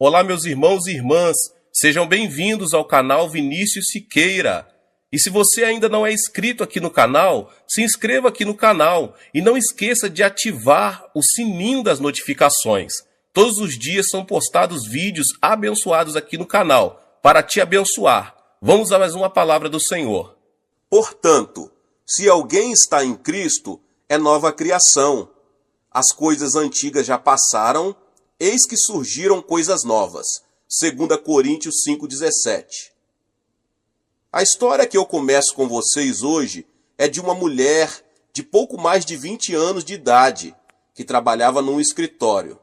Olá, meus irmãos e irmãs, sejam bem-vindos ao canal Vinícius Siqueira. E se você ainda não é inscrito aqui no canal, se inscreva aqui no canal e não esqueça de ativar o sininho das notificações. Todos os dias são postados vídeos abençoados aqui no canal, para te abençoar. Vamos a mais uma palavra do Senhor. Portanto, se alguém está em Cristo, é nova criação. As coisas antigas já passaram, eis que surgiram coisas novas. 2 Coríntios 5,17. A história que eu começo com vocês hoje é de uma mulher de pouco mais de 20 anos de idade, que trabalhava num escritório.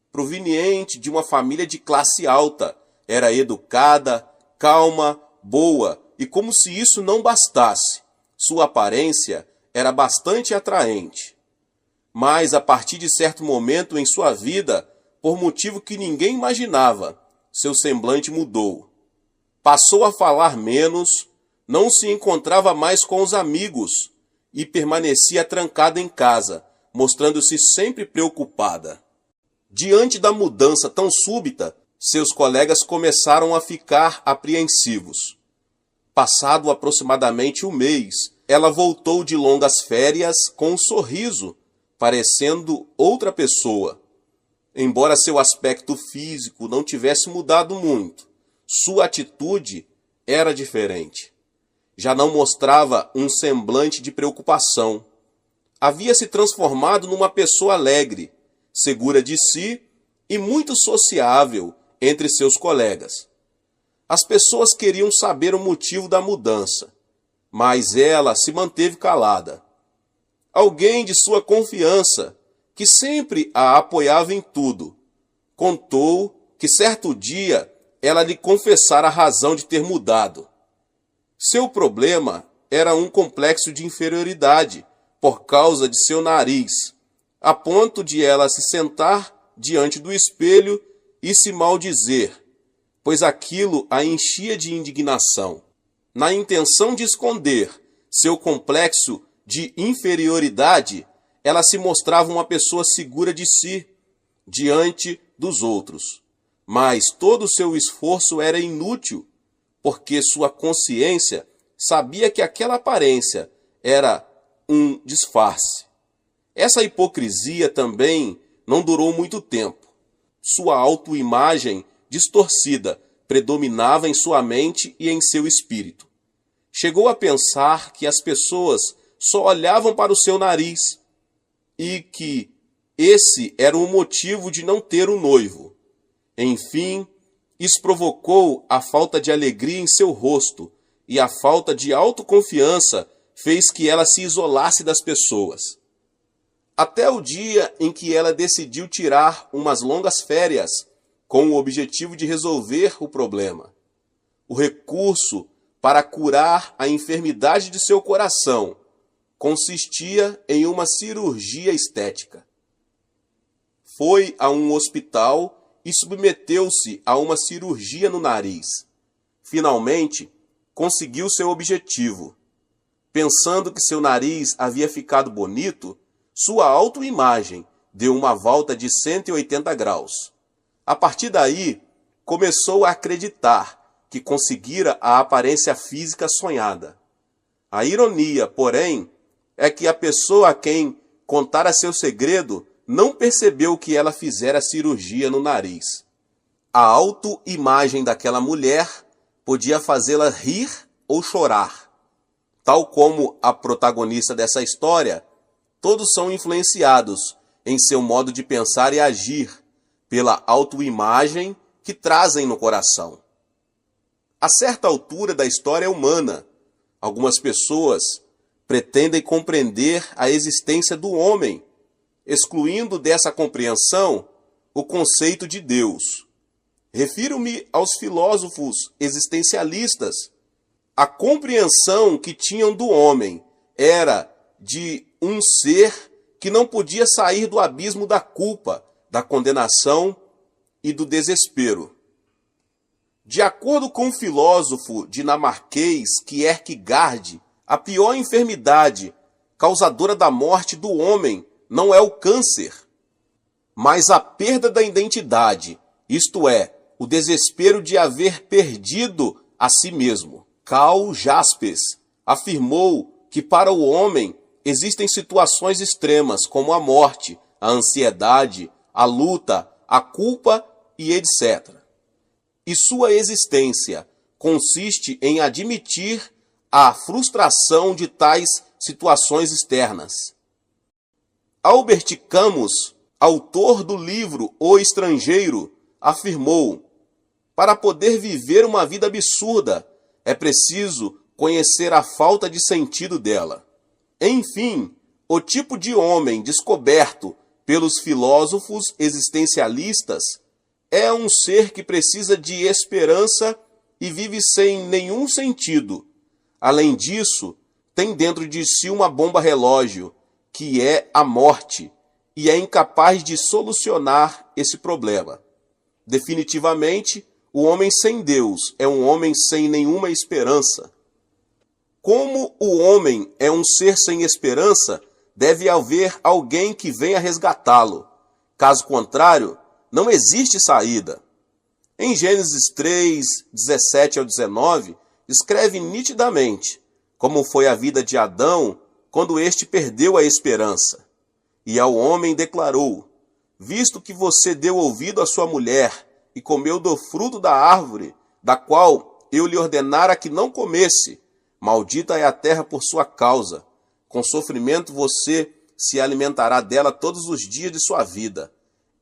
Proveniente de uma família de classe alta, era educada, calma, boa, e como se isso não bastasse, sua aparência era bastante atraente. Mas a partir de certo momento em sua vida, por motivo que ninguém imaginava, seu semblante mudou. Passou a falar menos, não se encontrava mais com os amigos e permanecia trancada em casa, mostrando-se sempre preocupada. Diante da mudança tão súbita, seus colegas começaram a ficar apreensivos. Passado aproximadamente um mês, ela voltou de longas férias com um sorriso, parecendo outra pessoa. Embora seu aspecto físico não tivesse mudado muito, sua atitude era diferente. Já não mostrava um semblante de preocupação. Havia se transformado numa pessoa alegre, segura de si e muito sociável entre seus colegas. As pessoas queriam saber o motivo da mudança, mas ela se manteve calada. Alguém de sua confiança, que sempre a apoiava em tudo, contou que certo dia ela lhe confessara a razão de ter mudado. Seu problema era um complexo de inferioridade por causa de seu nariz, a ponto de ela se sentar diante do espelho e se maldizer, pois aquilo a enchia de indignação. Na intenção de esconder seu complexo de inferioridade, ela se mostrava uma pessoa segura de si, diante dos outros. Mas todo o seu esforço era inútil, porque sua consciência sabia que aquela aparência era um disfarce. Essa hipocrisia também não durou muito tempo. Sua autoimagem distorcida predominava em sua mente e em seu espírito. Chegou a pensar que as pessoas só olhavam para o seu nariz e que esse era o motivo de não ter um noivo. Enfim, isso provocou a falta de alegria em seu rosto e a falta de autoconfiança fez que ela se isolasse das pessoas. Até o dia em que ela decidiu tirar umas longas férias com o objetivo de resolver o problema. O recurso para curar a enfermidade de seu coração consistia em uma cirurgia estética. Foi a um hospital e submeteu-se a uma cirurgia no nariz. Finalmente, conseguiu seu objetivo. Pensando que seu nariz havia ficado bonito, sua autoimagem deu uma volta de 180 graus. A partir daí, começou a acreditar que conseguira a aparência física sonhada. A ironia, porém, é que a pessoa a quem contara seu segredo não percebeu que ela fizera cirurgia no nariz. A autoimagem daquela mulher podia fazê-la rir ou chorar. Tal como a protagonista dessa história, todos são influenciados em seu modo de pensar e agir pela autoimagem que trazem no coração. A certa altura da história humana, algumas pessoas pretendem compreender a existência do homem, excluindo dessa compreensão o conceito de Deus. Refiro-me aos filósofos existencialistas. A compreensão que tinham do homem era de um ser que não podia sair do abismo da culpa, da condenação e do desespero. De acordo com o filósofo dinamarquês Kierkegaard, a pior enfermidade causadora da morte do homem não é o câncer, mas a perda da identidade isto é, o desespero de haver perdido a si mesmo. Karl Jaspers afirmou que para o homem existem situações extremas como a morte, a ansiedade, a luta, a culpa e etc. E sua existência consiste em admitir a frustração de tais situações externas. Albert Camus, autor do livro O Estrangeiro, afirmou: para poder viver uma vida absurda, é preciso conhecer a falta de sentido dela. Enfim, o tipo de homem descoberto pelos filósofos existencialistas é um ser que precisa de esperança e vive sem nenhum sentido. Além disso, tem dentro de si uma bomba relógio, que é a morte, e é incapaz de solucionar esse problema. Definitivamente, o homem sem Deus é um homem sem nenhuma esperança. Como o homem é um ser sem esperança, deve haver alguém que venha resgatá-lo. Caso contrário, não existe saída. Em Gênesis 3, 17 ao 19, escreve nitidamente como foi a vida de Adão quando este perdeu a esperança. E ao homem declarou: visto que você deu ouvido à sua mulher e comeu do fruto da árvore, da qual eu lhe ordenara que não comesse, maldita é a terra por sua causa. Com sofrimento você se alimentará dela todos os dias de sua vida.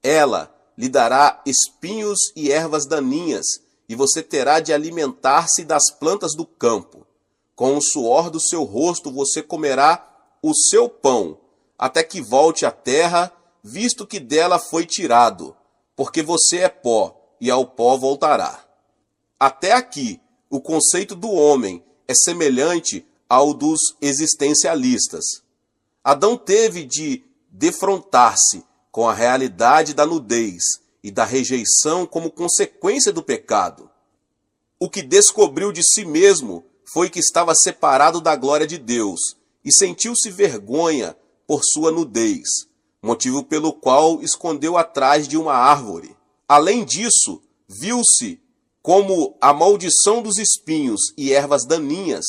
Ela lhe dará espinhos e ervas daninhas, e você terá de alimentar-se das plantas do campo. Com o suor do seu rosto você comerá o seu pão, até que volte à terra, visto que dela foi tirado, porque você é pó, e ao pó voltará. Até aqui, o conceito do homem é semelhante ao dos existencialistas. Adão teve de defrontar-se com a realidade da nudez e da rejeição como consequência do pecado. O que descobriu de si mesmo foi que estava separado da glória de Deus e sentiu-se vergonha por sua nudez, motivo pelo qual escondeu atrás de uma árvore. Além disso, viu-se como a maldição dos espinhos e ervas daninhas,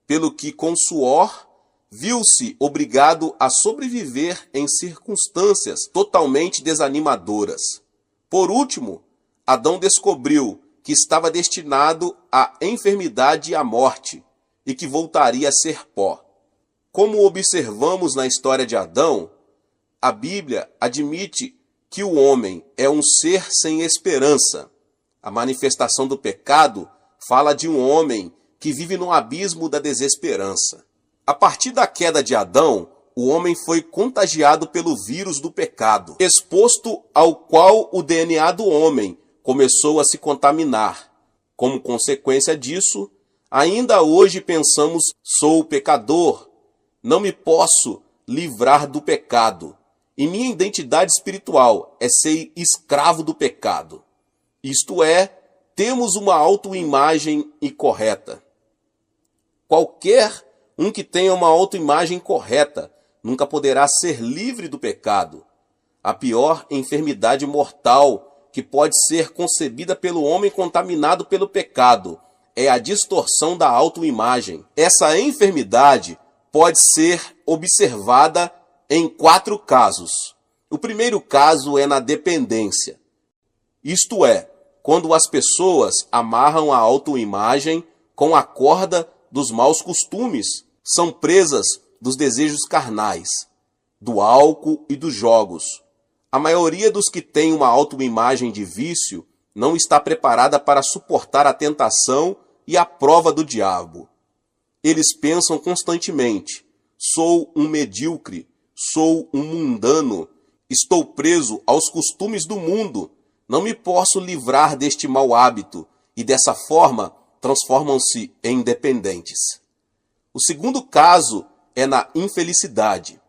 pelo que com suor viu-se obrigado a sobreviver em circunstâncias totalmente desanimadoras. Por último, Adão descobriu que estava destinado à enfermidade e à morte, e que voltaria a ser pó. Como observamos na história de Adão, a Bíblia admite que o homem é um ser sem esperança. A manifestação do pecado fala de um homem que vive no abismo da desesperança. A partir da queda de Adão, o homem foi contagiado pelo vírus do pecado, exposto ao qual o DNA do homem começou a se contaminar. Como consequência disso, ainda hoje pensamos: sou pecador, não me posso livrar do pecado, e minha identidade espiritual é ser escravo do pecado. Isto é, temos uma autoimagem incorreta. Qualquer um que tenha uma autoimagem correta nunca poderá ser livre do pecado. A pior enfermidade mortal que pode ser concebida pelo homem contaminado pelo pecado é a distorção da autoimagem. Essa enfermidade pode ser observada em 4 casos. O primeiro caso é na dependência. Isto é, quando as pessoas amarram a autoimagem com a corda dos maus costumes, são presas dos desejos carnais, do álcool e dos jogos. A maioria dos que tem uma autoimagem de vício não está preparada para suportar a tentação e a prova do diabo. Eles pensam constantemente: sou um medíocre, sou um mundano, estou preso aos costumes do mundo, não me posso livrar deste mau hábito, e dessa forma transformam-se em dependentes. O segundo caso é na infelicidade.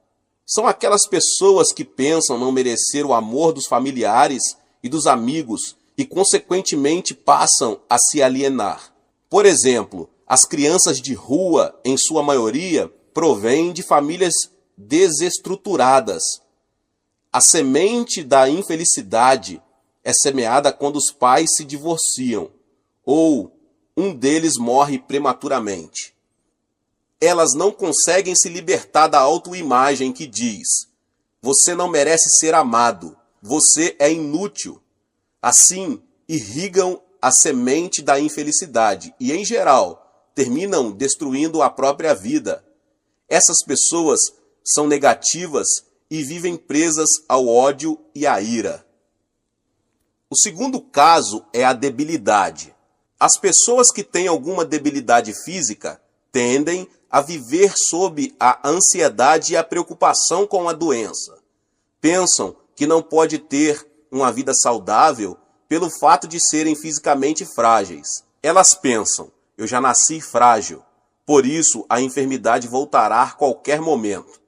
São aquelas pessoas que pensam não merecer o amor dos familiares e dos amigos e, consequentemente, passam a se alienar. Por exemplo, as crianças de rua, em sua maioria, provêm de famílias desestruturadas. A semente da infelicidade é semeada quando os pais se divorciam ou um deles morre prematuramente. Elas não conseguem se libertar da autoimagem que diz: você não merece ser amado, você é inútil. Assim, irrigam a semente da infelicidade e, em geral, terminam destruindo a própria vida. Essas pessoas são negativas e vivem presas ao ódio e à ira. O segundo caso é a debilidade. As pessoas que têm alguma debilidade física tendem a viver sob a ansiedade e a preocupação com a doença. Pensam que não pode ter uma vida saudável pelo fato de serem fisicamente frágeis. Elas pensam: eu já nasci frágil, por isso a enfermidade voltará a qualquer momento.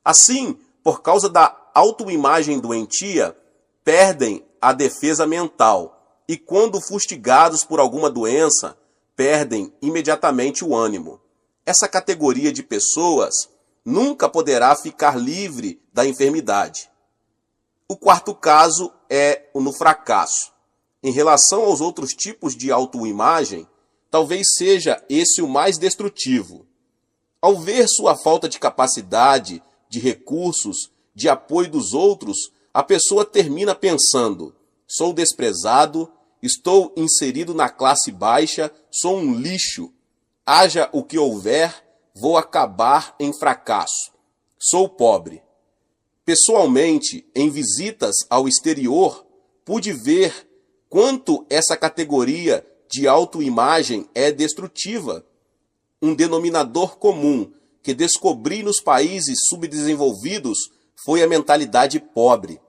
Assim, por causa da autoimagem doentia, perdem a defesa mental e, quando fustigados por alguma doença, perdem imediatamente o ânimo. Essa categoria de pessoas nunca poderá ficar livre da enfermidade. O quarto caso é o no fracasso. Em relação aos outros tipos de autoimagem, talvez seja esse o mais destrutivo. Ao ver sua falta de capacidade, de recursos, de apoio dos outros, a pessoa termina pensando: sou desprezado, estou inserido na classe baixa, sou um lixo. Haja o que houver, vou acabar em fracasso. Sou pobre. Pessoalmente, em visitas ao exterior, pude ver quanto essa categoria de autoimagem é destrutiva. Um denominador comum que descobri nos países subdesenvolvidos foi a mentalidade pobre.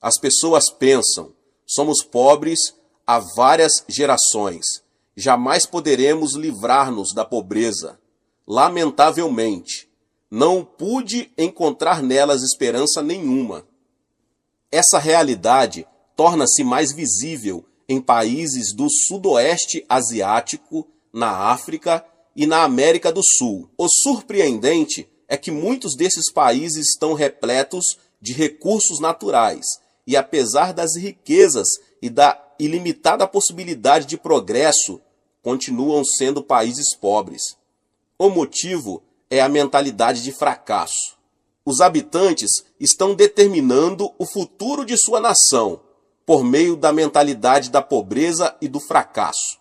As pessoas pensam: somos pobres há várias gerações. Jamais poderemos livrar-nos da pobreza. Lamentavelmente, não pude encontrar nelas esperança nenhuma. Essa realidade torna-se mais visível em países do sudoeste asiático, na África e na América do Sul. O surpreendente é que muitos desses países estão repletos de recursos naturais e, apesar das riquezas e da ilimitada possibilidade de progresso, continuam sendo países pobres. O motivo é a mentalidade de fracasso. Os habitantes estão determinando o futuro de sua nação por meio da mentalidade da pobreza e do fracasso.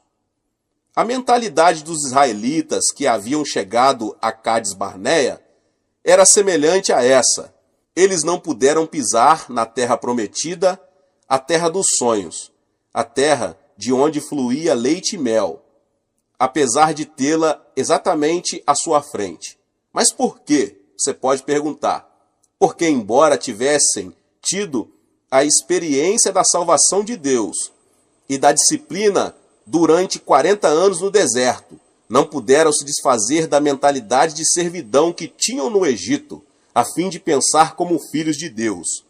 A mentalidade dos israelitas que haviam chegado a Cádiz Barneia era semelhante a essa. Eles não puderam pisar na terra prometida, a terra dos sonhos, a terra de onde fluía leite e mel, apesar de tê-la exatamente à sua frente. Mas por quê? Você pode perguntar. Porque, embora tivessem tido a experiência da salvação de Deus e da disciplina durante 40 anos no deserto, não puderam se desfazer da mentalidade de servidão que tinham no Egito, a fim de pensar como filhos de Deus.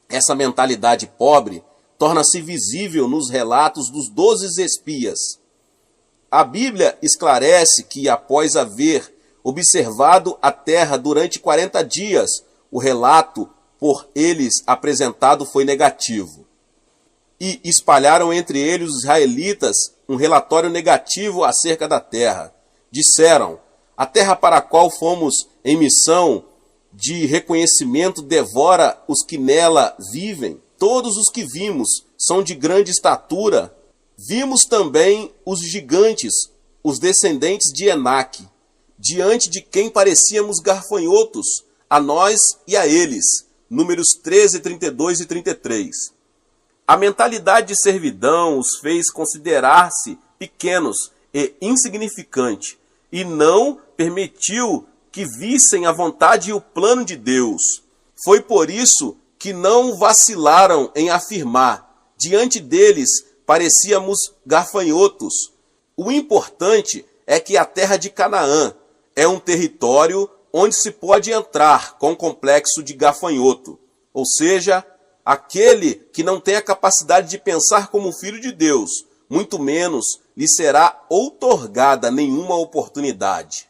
Essa mentalidade pobre torna-se visível nos relatos dos 12 espias. A Bíblia esclarece que, após haver observado a terra durante 40 dias, o relato por eles apresentado foi negativo. E espalharam entre eles, os israelitas, um relatório negativo acerca da terra. Disseram: a terra para a qual fomos em missão de reconhecimento devora os que nela vivem. Todos os que vimos são de grande estatura. Vimos também os gigantes, os descendentes de Enaque, diante de quem parecíamos gafanhotos, a nós e a eles. Números 13, 32 e 33. A mentalidade de servidão os fez considerar-se pequenos e insignificantes, e não permitiu que vissem a vontade e o plano de Deus. Foi por isso que não vacilaram em afirmar: diante deles parecíamos gafanhotos. O importante é que a terra de Canaã é um território onde se pode entrar com complexo de gafanhoto, ou seja, aquele que não tem a capacidade de pensar como filho de Deus, muito menos lhe será outorgada nenhuma oportunidade.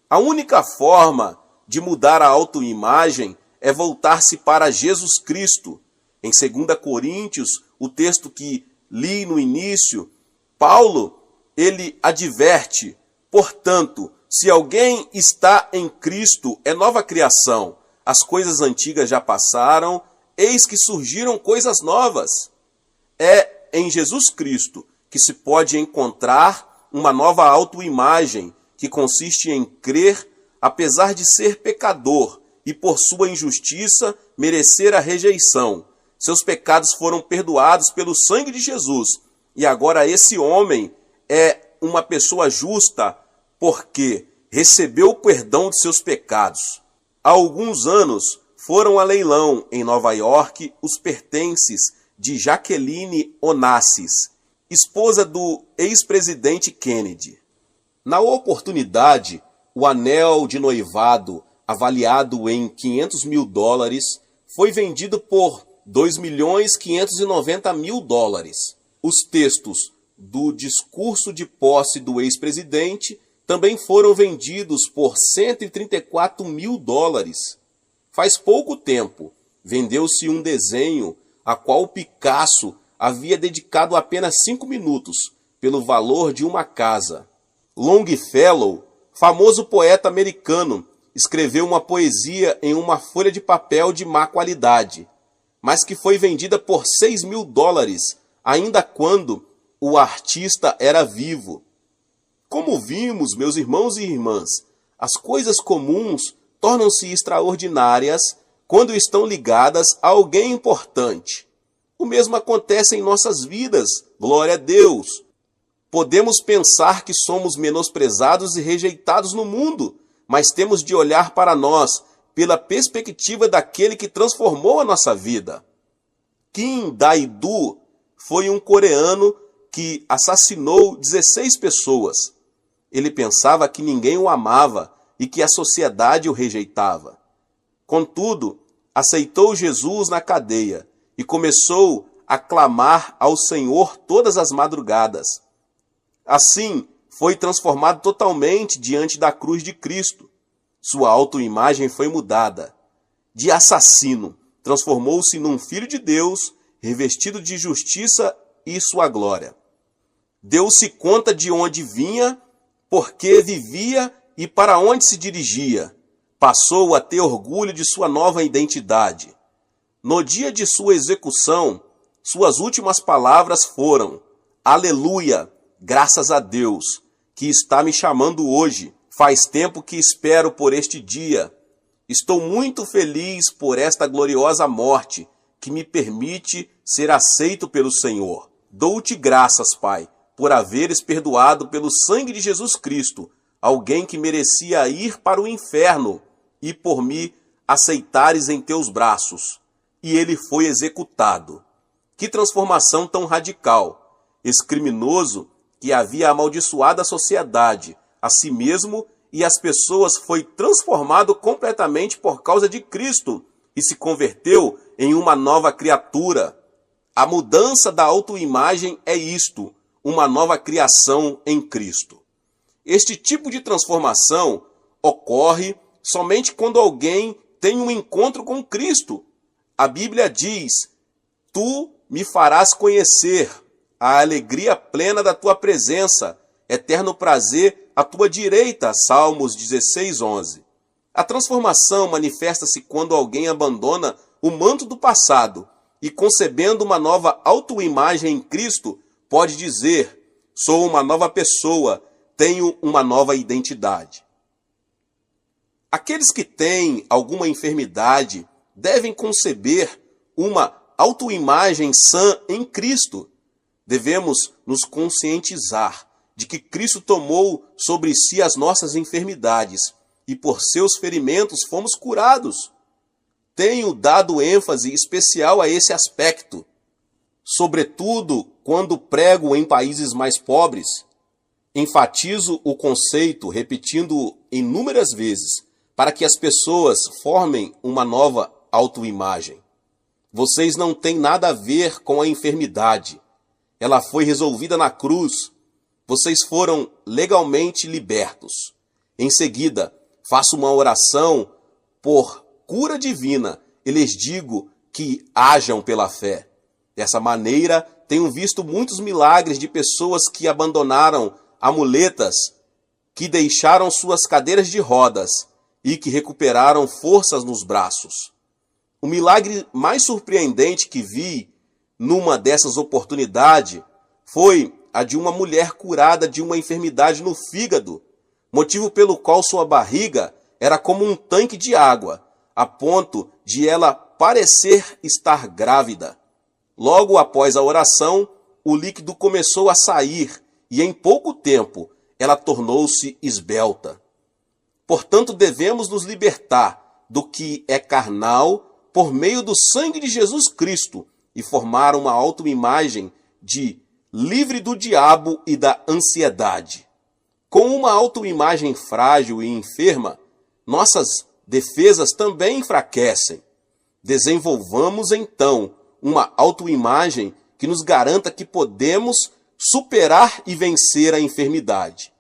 A única forma de mudar a autoimagem é voltar-se para Jesus Cristo. Em 2 Coríntios, o texto que li no início, Paulo, ele adverte, portanto, se alguém está em Cristo, é nova criação. As coisas antigas já passaram, eis que surgiram coisas novas. É em Jesus Cristo que se pode encontrar uma nova autoimagem, que consiste em crer, apesar de ser pecador e por sua injustiça merecer a rejeição. Seus pecados foram perdoados pelo sangue de Jesus. E agora esse homem é uma pessoa justa porque recebeu o perdão de seus pecados. Há alguns anos foram a leilão em Nova York os pertences de Jacqueline Onassis, esposa do ex-presidente Kennedy. Na oportunidade, o anel de noivado, avaliado em $500 mil, foi vendido por $2.590.000. Os textos do discurso de posse do ex-presidente também foram vendidos por $134 mil. Faz pouco tempo, vendeu-se um desenho a qual Picasso havia dedicado apenas 5 minutos, pelo valor de uma casa. Longfellow, famoso poeta americano, escreveu uma poesia em uma folha de papel de má qualidade, mas que foi vendida por $6 mil, ainda quando o artista era vivo. Como vimos, meus irmãos e irmãs, as coisas comuns tornam-se extraordinárias quando estão ligadas a alguém importante. O mesmo acontece em nossas vidas, glória a Deus. Podemos pensar que somos menosprezados e rejeitados no mundo, mas temos de olhar para nós pela perspectiva daquele que transformou a nossa vida. Kim Dae-do foi um coreano que assassinou 16 pessoas. Ele pensava que ninguém o amava e que a sociedade o rejeitava. Contudo, aceitou Jesus na cadeia e começou a clamar ao Senhor todas as madrugadas. Assim, foi transformado totalmente diante da cruz de Cristo. Sua autoimagem foi mudada. De assassino, transformou-se num filho de Deus, revestido de justiça e sua glória. Deu-se conta de onde vinha, por que vivia e para onde se dirigia. Passou a ter orgulho de sua nova identidade. No dia de sua execução, suas últimas palavras foram: Aleluia, graças a Deus, que está me chamando hoje. Faz tempo que espero por este dia. Estou muito feliz por esta gloriosa morte, que me permite ser aceito pelo Senhor. Dou-te graças, Pai, por haveres perdoado pelo sangue de Jesus Cristo alguém que merecia ir para o inferno, e por me aceitares em teus braços. E ele foi executado. Que transformação tão radical! Esse criminoso que havia amaldiçoado a sociedade, a si mesmo e as pessoas, foi transformado completamente por causa de Cristo e se converteu em uma nova criatura. A mudança da autoimagem é isto, uma nova criação em Cristo. Este tipo de transformação ocorre somente quando alguém tem um encontro com Cristo. A Bíblia diz: Tu me farás conhecer a alegria plena da tua presença, eterno prazer à tua direita. Salmos 16:11. A transformação manifesta-se quando alguém abandona o manto do passado e, concebendo uma nova autoimagem em Cristo, pode dizer: sou uma nova pessoa, tenho uma nova identidade. Aqueles que têm alguma enfermidade devem conceber uma autoimagem sã em Cristo. Devemos nos conscientizar de que Cristo tomou sobre si as nossas enfermidades e por seus ferimentos fomos curados. Tenho dado ênfase especial a esse aspecto, sobretudo quando prego em países mais pobres. Enfatizo o conceito, repetindo inúmeras vezes, para que as pessoas formem uma nova autoimagem. Vocês não têm nada a ver com a enfermidade. Ela foi resolvida na cruz. Vocês foram legalmente libertos. Em seguida, faço uma oração por cura divina e lhes digo que hajam pela fé. Dessa maneira, tenho visto muitos milagres de pessoas que abandonaram amuletas, que deixaram suas cadeiras de rodas e que recuperaram forças nos braços. O milagre mais surpreendente que vi numa dessas oportunidades foi a de uma mulher curada de uma enfermidade no fígado, motivo pelo qual sua barriga era como um tanque de água, a ponto de ela parecer estar grávida. Logo após a oração, o líquido começou a sair e em pouco tempo ela tornou-se esbelta. Portanto, devemos nos libertar do que é carnal por meio do sangue de Jesus Cristo e formar uma autoimagem de livre do diabo e da ansiedade. Com uma autoimagem frágil e enferma, nossas defesas também enfraquecem. Desenvolvamos então uma autoimagem que nos garanta que podemos superar e vencer a enfermidade.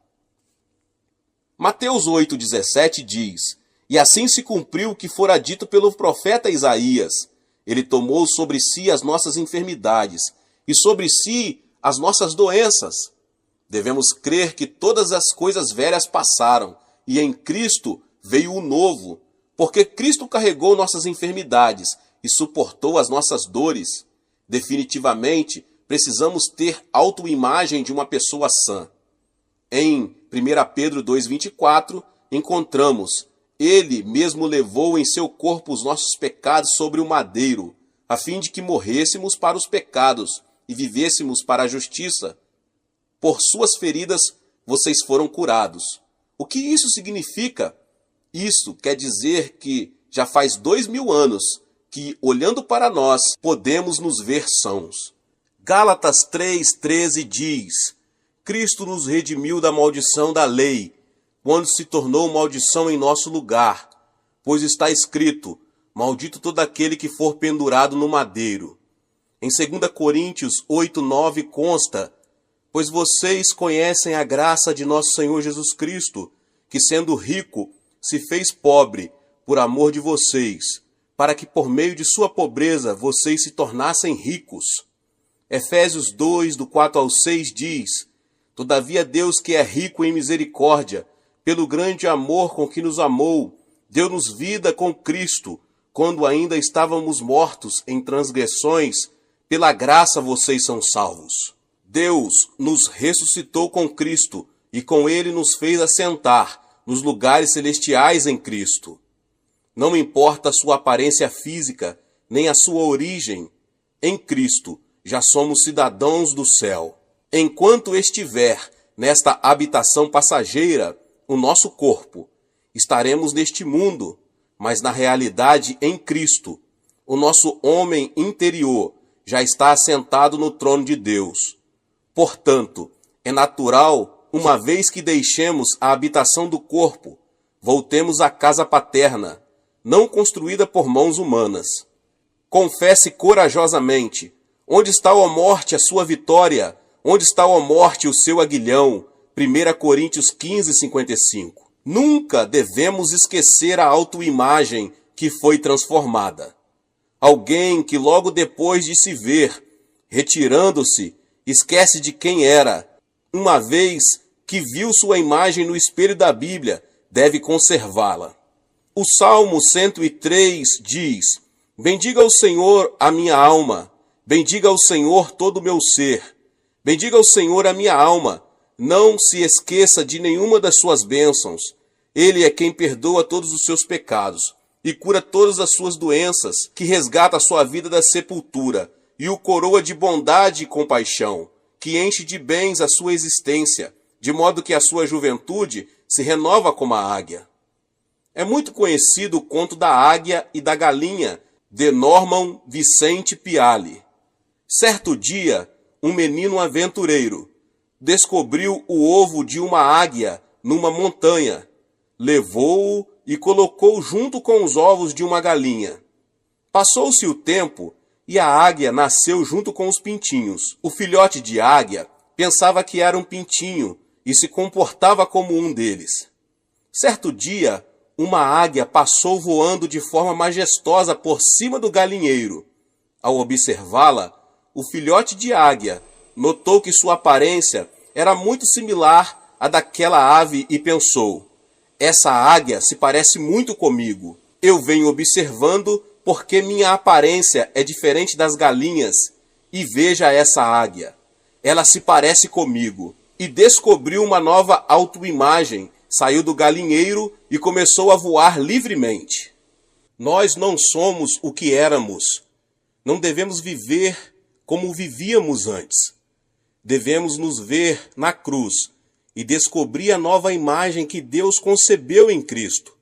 Mateus 8,17 diz: E assim se cumpriu o que fora dito pelo profeta Isaías. Ele tomou sobre si as nossas enfermidades e sobre si as nossas doenças. Devemos crer que todas as coisas velhas passaram e em Cristo veio o novo, porque Cristo carregou nossas enfermidades e suportou as nossas dores. Definitivamente, precisamos ter autoimagem de uma pessoa sã. Em 1 Pedro 2,24, encontramos: Ele mesmo levou em seu corpo os nossos pecados sobre o madeiro, a fim de que morrêssemos para os pecados e vivêssemos para a justiça. Por suas feridas vocês foram curados. O que isso significa? Isso quer dizer que já faz 2000 anos que, olhando para nós, podemos nos ver sãos. Gálatas 3,13 diz: Cristo nos redimiu da maldição da lei, quando se tornou maldição em nosso lugar, pois está escrito: Maldito todo aquele que for pendurado no madeiro. Em 2 Coríntios 8,9 consta: Pois vocês conhecem a graça de nosso Senhor Jesus Cristo, que sendo rico, se fez pobre por amor de vocês, para que por meio de sua pobreza vocês se tornassem ricos. Efésios 2, do 4 ao 6 diz: Todavia Deus, que é rico em misericórdia, pelo grande amor com que nos amou, deu-nos vida com Cristo, quando ainda estávamos mortos em transgressões, pela graça vocês são salvos. Deus nos ressuscitou com Cristo e com ele nos fez assentar nos lugares celestiais em Cristo. Não importa a sua aparência física, nem a sua origem, em Cristo já somos cidadãos do céu. Enquanto estiver nesta habitação passageira, o nosso corpo, estaremos neste mundo, mas na realidade em Cristo, o nosso homem interior já está assentado no trono de Deus. Portanto, é natural, uma vez que deixemos a habitação do corpo, voltemos à casa paterna, não construída por mãos humanas. Confesse corajosamente: onde está, ó morte, a sua vitória? Onde está, ó morte, o seu aguilhão? 1 Coríntios 15:55. Nunca devemos esquecer a autoimagem que foi transformada. Alguém que logo depois de se ver, retirando-se, esquece de quem era. Uma vez que viu sua imagem no espelho da Bíblia, deve conservá-la. O Salmo 103 diz: Bendiga ao Senhor a minha alma, bendiga ao Senhor todo o meu ser. Bendiga ao Senhor a minha alma, não se esqueça de nenhuma das suas bênçãos. Ele é quem perdoa todos os seus pecados e cura todas as suas doenças, que resgata a sua vida da sepultura e o coroa de bondade e compaixão, que enche de bens a sua existência, de modo que a sua juventude se renova como a águia. É muito conhecido o conto da águia e da galinha, de Norman Vicente Piali. Certo dia, um menino aventureiro descobriu o ovo de uma águia numa montanha, levou-o e colocou junto com os ovos de uma galinha. Passou-se o tempo e a águia nasceu junto com os pintinhos. O filhote de águia pensava que era um pintinho e se comportava como um deles. Certo dia, uma águia passou voando de forma majestosa por cima do galinheiro. Ao observá-la, o filhote de águia, notou que sua aparência era muito similar à daquela ave e pensou: essa águia se parece muito comigo. Eu venho observando porque minha aparência é diferente das galinhas e veja essa águia. Ela se parece comigo. E descobriu uma nova autoimagem, saiu do galinheiro e começou a voar livremente. Nós não somos o que éramos. Não devemos viver como vivíamos antes. Devemos nos ver na cruz e descobrir a nova imagem que Deus concebeu em Cristo.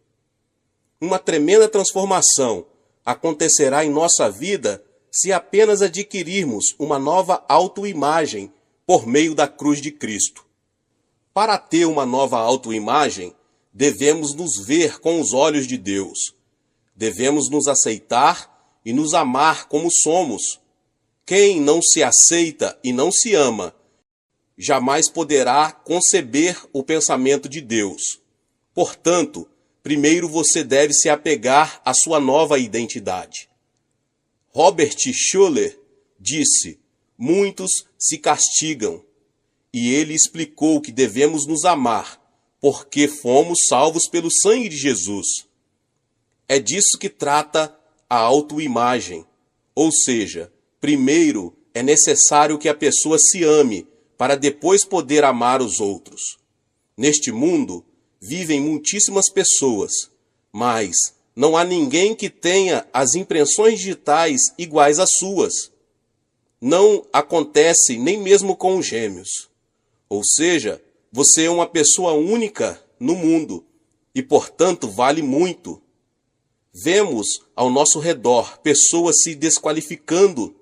Uma tremenda transformação acontecerá em nossa vida se apenas adquirirmos uma nova autoimagem por meio da cruz de Cristo. Para ter uma nova autoimagem, devemos nos ver com os olhos de Deus. Devemos nos aceitar e nos amar como somos. Quem não se aceita e não se ama, jamais poderá conceber o pensamento de Deus. Portanto, primeiro você deve se apegar à sua nova identidade. Robert Schuller disse: muitos se castigam. E ele explicou que devemos nos amar, porque fomos salvos pelo sangue de Jesus. É disso que trata a autoimagem. Ou seja, primeiro é necessário que a pessoa se ame, para depois poder amar os outros. Neste mundo, vivem muitíssimas pessoas, mas não há ninguém que tenha as impressões digitais iguais às suas. Não acontece nem mesmo com os gêmeos. Ou seja, você é uma pessoa única no mundo e, portanto, vale muito. Vemos ao nosso redor pessoas se desqualificando.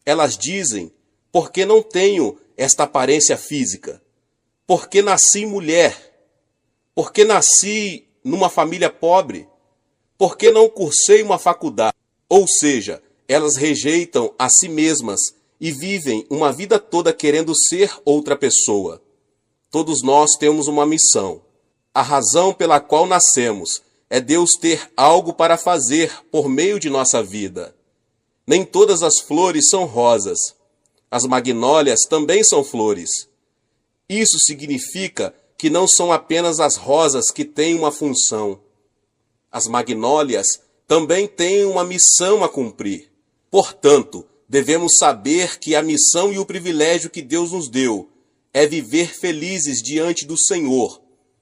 Elas dizem: porque não tenho esta aparência física? Porque nasci mulher? Porque nasci numa família pobre? Porque não cursei uma faculdade? Ou seja, elas rejeitam a si mesmas e vivem uma vida toda querendo ser outra pessoa. Todos nós temos uma missão. A razão pela qual nascemos é Deus ter algo para fazer por meio de nossa vida. Nem todas as flores são rosas. As magnólias também são flores. Isso significa que não são apenas as rosas que têm uma função. As magnólias também têm uma missão a cumprir. Portanto, devemos saber que a missão e o privilégio que Deus nos deu é viver felizes diante do Senhor.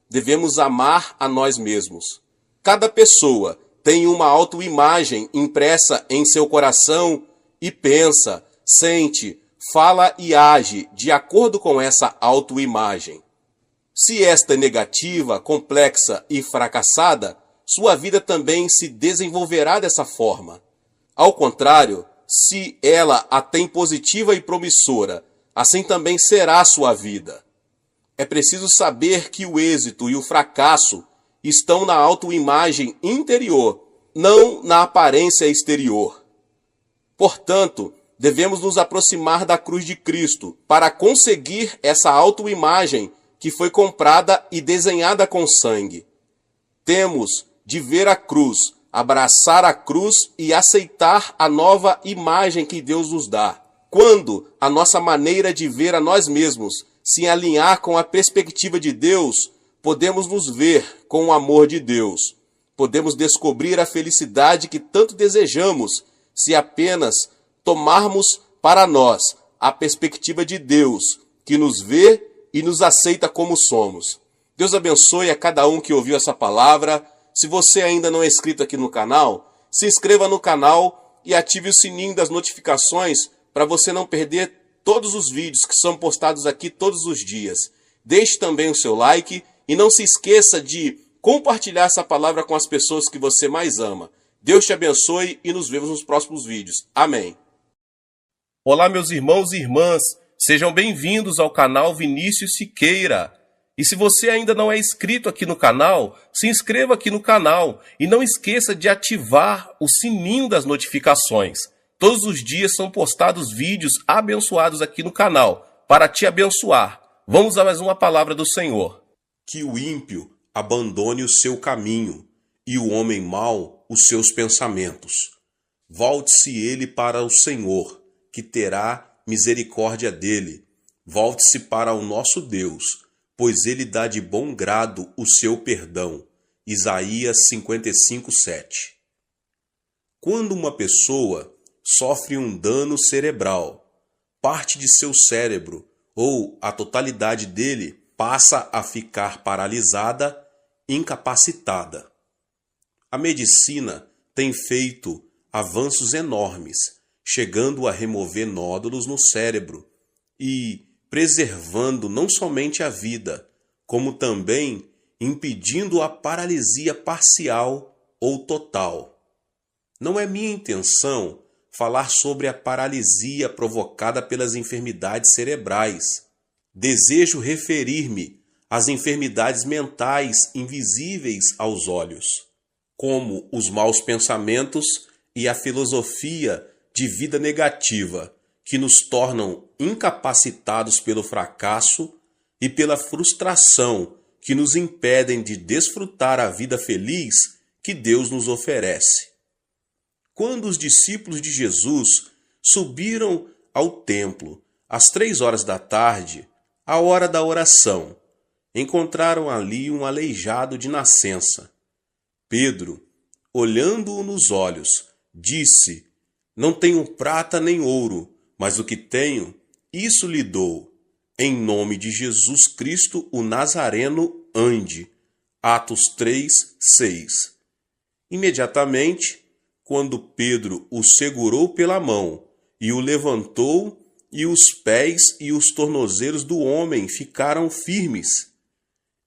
Devemos amar a nós mesmos. Cada pessoa tem uma autoimagem impressa em seu coração e pensa, sente, fala e age de acordo com essa autoimagem. Se esta é negativa, complexa e fracassada, sua vida também se desenvolverá dessa forma. Ao contrário, se ela a tem positiva e promissora, assim também será a sua vida. É preciso saber que o êxito e o fracasso estão na autoimagem interior, não na aparência exterior. Portanto, devemos nos aproximar da cruz de Cristo para conseguir essa autoimagem que foi comprada e desenhada com sangue. Temos de ver a cruz, abraçar a cruz e aceitar a nova imagem que Deus nos dá. Quando a nossa maneira de ver a nós mesmos se alinhar com a perspectiva de Deus, podemos nos ver com o amor de Deus. Podemos descobrir a felicidade que tanto desejamos se apenas tomarmos para nós a perspectiva de Deus, que nos vê e nos aceita como somos. Deus abençoe a cada um que ouviu essa palavra. Se você ainda não é inscrito aqui no canal, se inscreva no canal e ative o sininho das notificações para você não perder todos os vídeos que são postados aqui todos os dias. Deixe também o seu like e não se esqueça de compartilhar essa palavra com as pessoas que você mais ama. Deus te abençoe e nos vemos nos próximos vídeos. Amém. Olá, meus irmãos e irmãs, sejam bem-vindos ao canal Vinícius Siqueira. E se você ainda não é inscrito aqui no canal, se inscreva aqui no canal e não esqueça de ativar o sininho das notificações. Todos os dias são postados vídeos abençoados aqui no canal, para te abençoar. Vamos a mais uma palavra do Senhor. Que o ímpio abandone o seu caminho e o homem mau os seus pensamentos. Volte-se ele para o Senhor, que terá misericórdia dele. Volte-se para o nosso Deus, pois ele dá de bom grado o seu perdão. Isaías 55:7. Quando uma pessoa sofre um dano cerebral, parte de seu cérebro ou a totalidade dele passa a ficar paralisada, incapacitada. A medicina tem feito avanços enormes, chegando a remover nódulos no cérebro e preservando não somente a vida, como também impedindo a paralisia parcial ou total. Não é minha intenção falar sobre a paralisia provocada pelas enfermidades cerebrais. Desejo referir-me às enfermidades mentais invisíveis aos olhos, como os maus pensamentos e a filosofia de vida negativa, que nos tornam incapacitados pelo fracasso e pela frustração, que nos impedem de desfrutar a vida feliz que Deus nos oferece. Quando os discípulos de Jesus subiram ao templo às 3 horas da tarde, a hora da oração, encontraram ali um aleijado de nascença. Pedro, olhando-o nos olhos, disse: "Não tenho prata nem ouro, mas o que tenho, isso lhe dou. Em nome de Jesus Cristo, o Nazareno, ande." Atos 3:6. Imediatamente, quando Pedro o segurou pela mão e o levantou, e os pés e os tornozelos do homem ficaram firmes,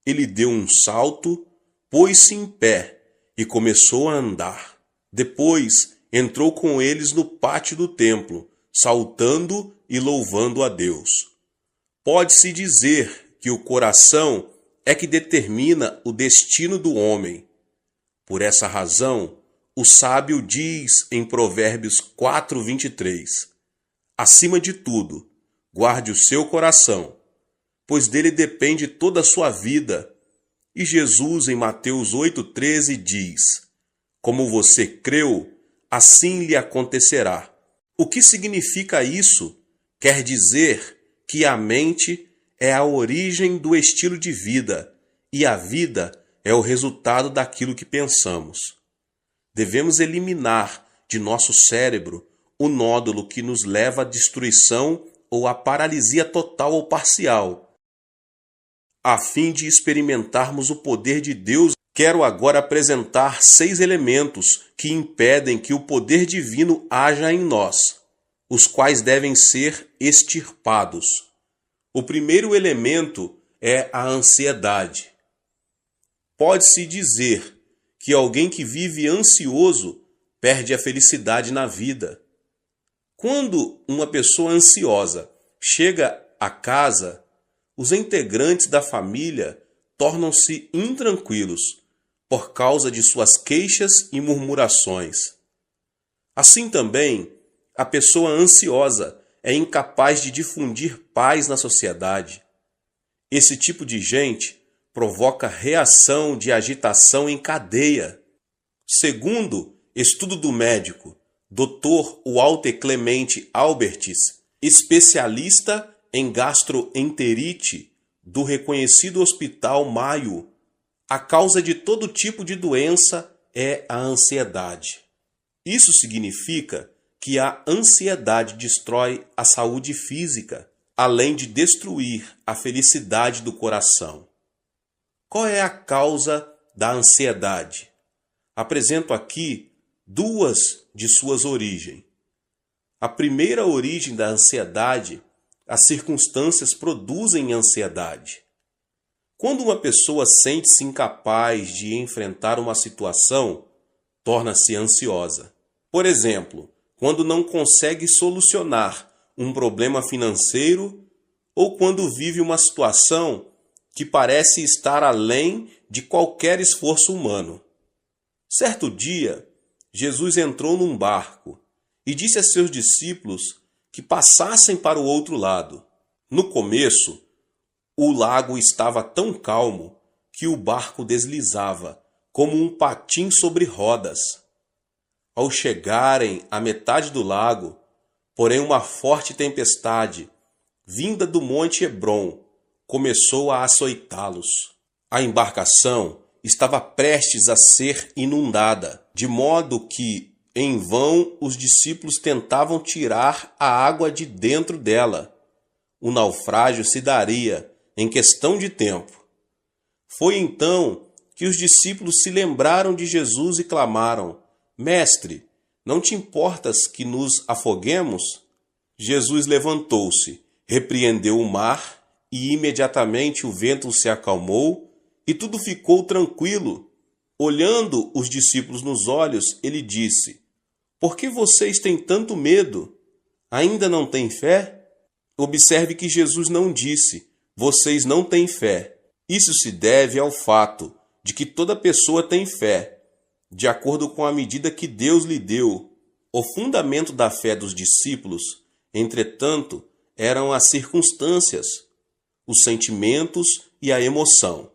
ele deu um salto, pôs-se em pé e começou a andar. Depois entrou com eles no pátio do templo, saltando e louvando a Deus. Pode-se dizer que o coração é que determina o destino do homem. Por essa razão, o sábio diz em Provérbios 4:23, "Acima de tudo, guarde o seu coração, pois dele depende toda a sua vida." E Jesus, em Mateus 8:13, diz: "Como você creu, assim lhe acontecerá." O que significa isso? Quer dizer que a mente é a origem do estilo de vida e a vida é o resultado daquilo que pensamos. Devemos eliminar de nosso cérebro o nódulo que nos leva à destruição ou à paralisia total ou parcial. A fim de experimentarmos o poder de Deus, quero agora apresentar 6 elementos que impedem que o poder divino haja em nós, os quais devem ser extirpados. O primeiro elemento é a ansiedade. Pode-se dizer que alguém que vive ansioso perde a felicidade na vida. Quando uma pessoa ansiosa chega a casa, os integrantes da família tornam-se intranquilos por causa de suas queixas e murmurações. Assim também, a pessoa ansiosa é incapaz de difundir paz na sociedade. Esse tipo de gente provoca reação de agitação em cadeia. Segundo estudo do médico Dr. Walter Clemente Albertis, especialista em gastroenterite do reconhecido Hospital Mayo, a causa de todo tipo de doença é a ansiedade. Isso significa que a ansiedade destrói a saúde física, além de destruir a felicidade do coração. Qual é a causa da ansiedade? Apresento aqui 2 de suas origens. A primeira origem da ansiedade, as circunstâncias produzem ansiedade. Quando uma pessoa sente-se incapaz de enfrentar uma situação, torna-se ansiosa. Por exemplo, quando não consegue solucionar um problema financeiro ou quando vive uma situação que parece estar além de qualquer esforço humano. Certo dia, Jesus entrou num barco e disse a seus discípulos que passassem para o outro lado. No começo, o lago estava tão calmo que o barco deslizava, como um patim sobre rodas. Ao chegarem à metade do lago, Porém, uma forte tempestade, vinda do monte Hebrom, começou a açoitá-los. A embarcação estava prestes a ser inundada, de modo que, em vão, os discípulos tentavam tirar a água de dentro dela. O naufrágio se daria em questão de tempo. Foi então que os discípulos se lembraram de Jesus e clamaram: Mestre, não te importas que nos afoguemos? Jesus levantou-se, repreendeu o mar, e imediatamente o vento se acalmou e tudo ficou tranquilo. Olhando os discípulos nos olhos, ele disse: Por que vocês têm tanto medo? Ainda não têm fé? Observe que Jesus não disse: Vocês não têm fé. Isso se deve ao fato de que toda pessoa tem fé, de acordo com a medida que Deus lhe deu. O fundamento da fé dos discípulos, entretanto, eram as circunstâncias, os sentimentos e a emoção.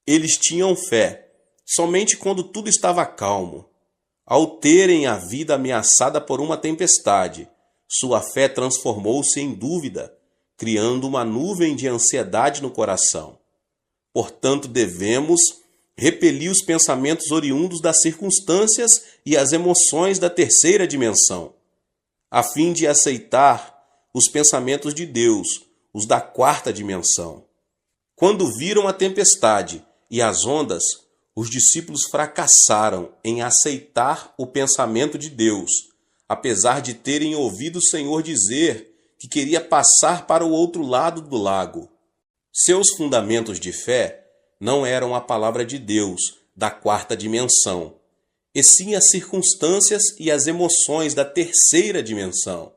Eles tinham fé somente quando tudo estava calmo. Ao terem a vida ameaçada por uma tempestade, sua fé transformou-se em dúvida, criando uma nuvem de ansiedade no coração. Portanto, devemos repelir os pensamentos oriundos das circunstâncias e as emoções da terceira dimensão, a fim de aceitar os pensamentos de Deus, os da quarta dimensão. Quando viram a tempestade e as ondas, os discípulos fracassaram em aceitar o pensamento de Deus, apesar de terem ouvido o Senhor dizer que queria passar para o outro lado do lago. Seus fundamentos de fé não eram a palavra de Deus da quarta dimensão, e sim as circunstâncias e as emoções da terceira dimensão.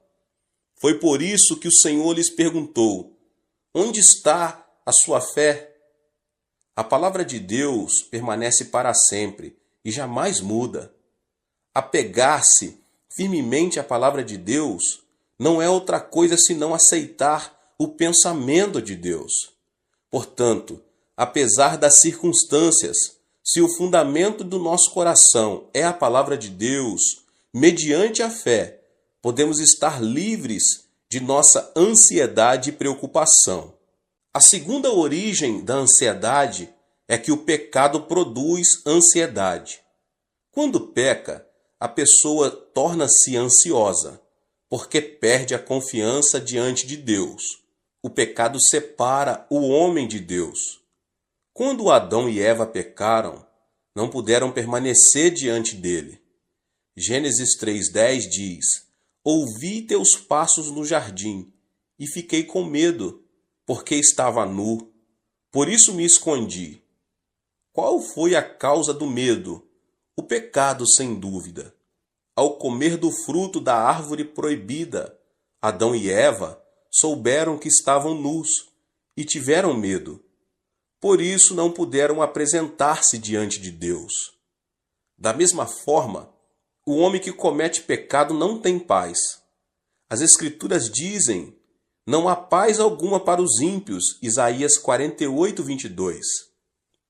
Foi por isso que o Senhor lhes perguntou: Onde está a sua fé? A palavra de Deus permanece para sempre e jamais muda. Apegar-se firmemente à palavra de Deus não é outra coisa senão aceitar o pensamento de Deus. Portanto, apesar das circunstâncias, se o fundamento do nosso coração é a palavra de Deus, mediante a fé, podemos estar livres de nossa ansiedade e preocupação. A segunda origem da ansiedade é que o pecado produz ansiedade. Quando peca, a pessoa torna-se ansiosa, porque perde a confiança diante de Deus. O pecado separa o homem de Deus. Quando Adão e Eva pecaram, não puderam permanecer diante dele. Gênesis 3:10 diz: Ouvi teus passos no jardim, e fiquei com medo, porque estava nu. Por isso me escondi. Qual foi a causa do medo? O pecado, sem dúvida. Ao comer do fruto da árvore proibida, Adão e Eva souberam que estavam nus e tiveram medo. Por isso não puderam apresentar-se diante de Deus. Da mesma forma, o homem que comete pecado não tem paz. As Escrituras dizem: não há paz alguma para os ímpios, Isaías 48:22.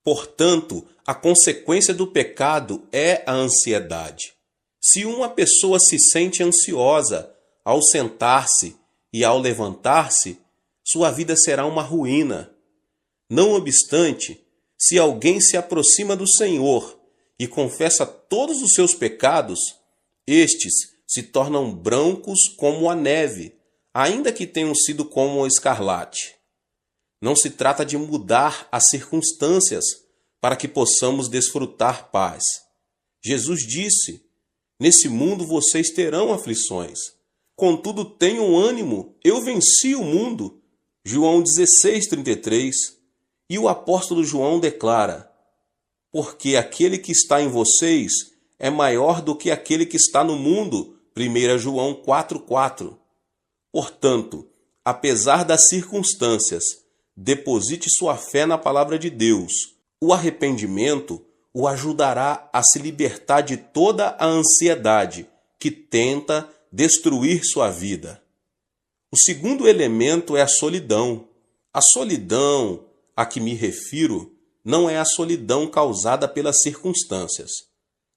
Portanto, a consequência do pecado é a ansiedade. Se uma pessoa se sente ansiosa ao sentar-se e ao levantar-se, sua vida será uma ruína. Não obstante, se alguém se aproxima do Senhor e confessa todos os seus pecados, estes se tornam brancos como a neve, ainda que tenham sido como o escarlate. Não se trata de mudar as circunstâncias para que possamos desfrutar paz. Jesus disse: Nesse mundo vocês terão aflições. Contudo, tenham ânimo, eu venci o mundo. João 16:33. E o apóstolo João declara: Porque aquele que está em vocês é maior do que aquele que está no mundo. 1 João 4:4. Portanto, apesar das circunstâncias, deposite sua fé na palavra de Deus. O arrependimento o ajudará a se libertar de toda a ansiedade que tenta destruir sua vida. O segundo elemento é a solidão. A solidão a que me refiro não é a solidão causada pelas circunstâncias.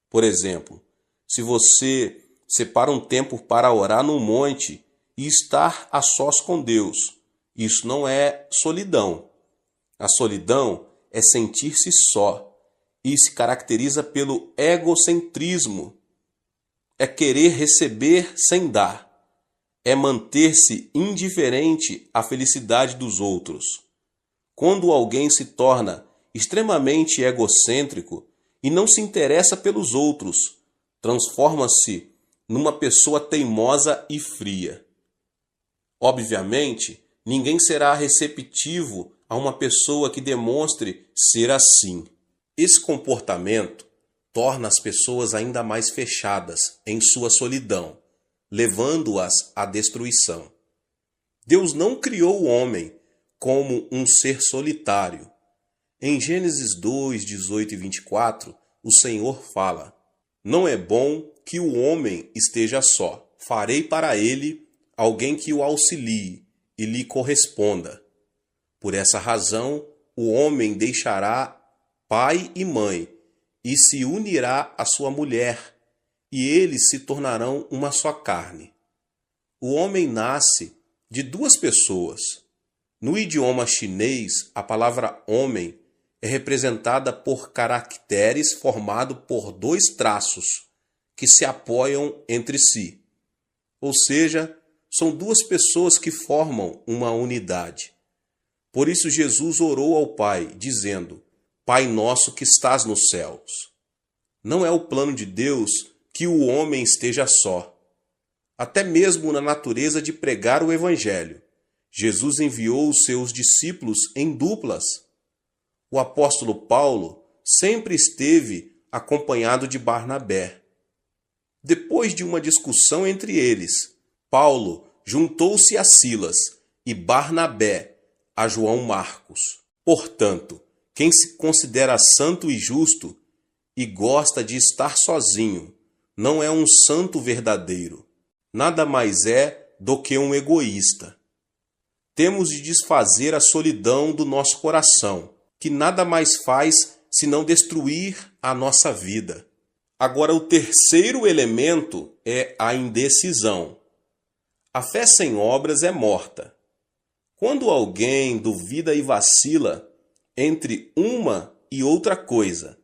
Por exemplo, se você separa um tempo para orar no monte e estar a sós com Deus. Isso não é solidão. A solidão é sentir-se só e se caracteriza pelo egocentrismo. É querer receber sem dar. É manter-se indiferente à felicidade dos outros. Quando alguém se torna extremamente egocêntrico e não se interessa pelos outros, transforma-se numa pessoa teimosa e fria. Obviamente, ninguém será receptivo a uma pessoa que demonstre ser assim. Esse comportamento torna as pessoas ainda mais fechadas em sua solidão, levando-as à destruição. Deus não criou o homem como um ser solitário. Em Gênesis 2, 18 e 24, o Senhor fala: "Não é bom que o homem esteja só. Farei para ele alguém que o auxilie e lhe corresponda. Por essa razão, o homem deixará pai e mãe e se unirá à sua mulher, e eles se tornarão uma só carne." O homem nasce de duas pessoas. No idioma chinês, a palavra homem é representada por caracteres formados por dois traços que se apoiam entre si. Ou seja, são duas pessoas que formam uma unidade. Por isso Jesus orou ao Pai, dizendo: "Pai nosso que estás nos céus." Não é o plano de Deus que o homem esteja só. Até mesmo na natureza de pregar o Evangelho, Jesus enviou os seus discípulos em duplas. O apóstolo Paulo sempre esteve acompanhado de Barnabé. Depois de uma discussão entre eles, Paulo juntou-se a Silas e Barnabé a João Marcos. Portanto, quem se considera santo e justo e gosta de estar sozinho não é um santo verdadeiro. Nada mais é do que um egoísta. Temos de desfazer a solidão do nosso coração, que nada mais faz senão destruir a nossa vida. Agora, o terceiro elemento é a indecisão. A fé sem obras é morta. Quando alguém duvida e vacila entre uma e outra coisa,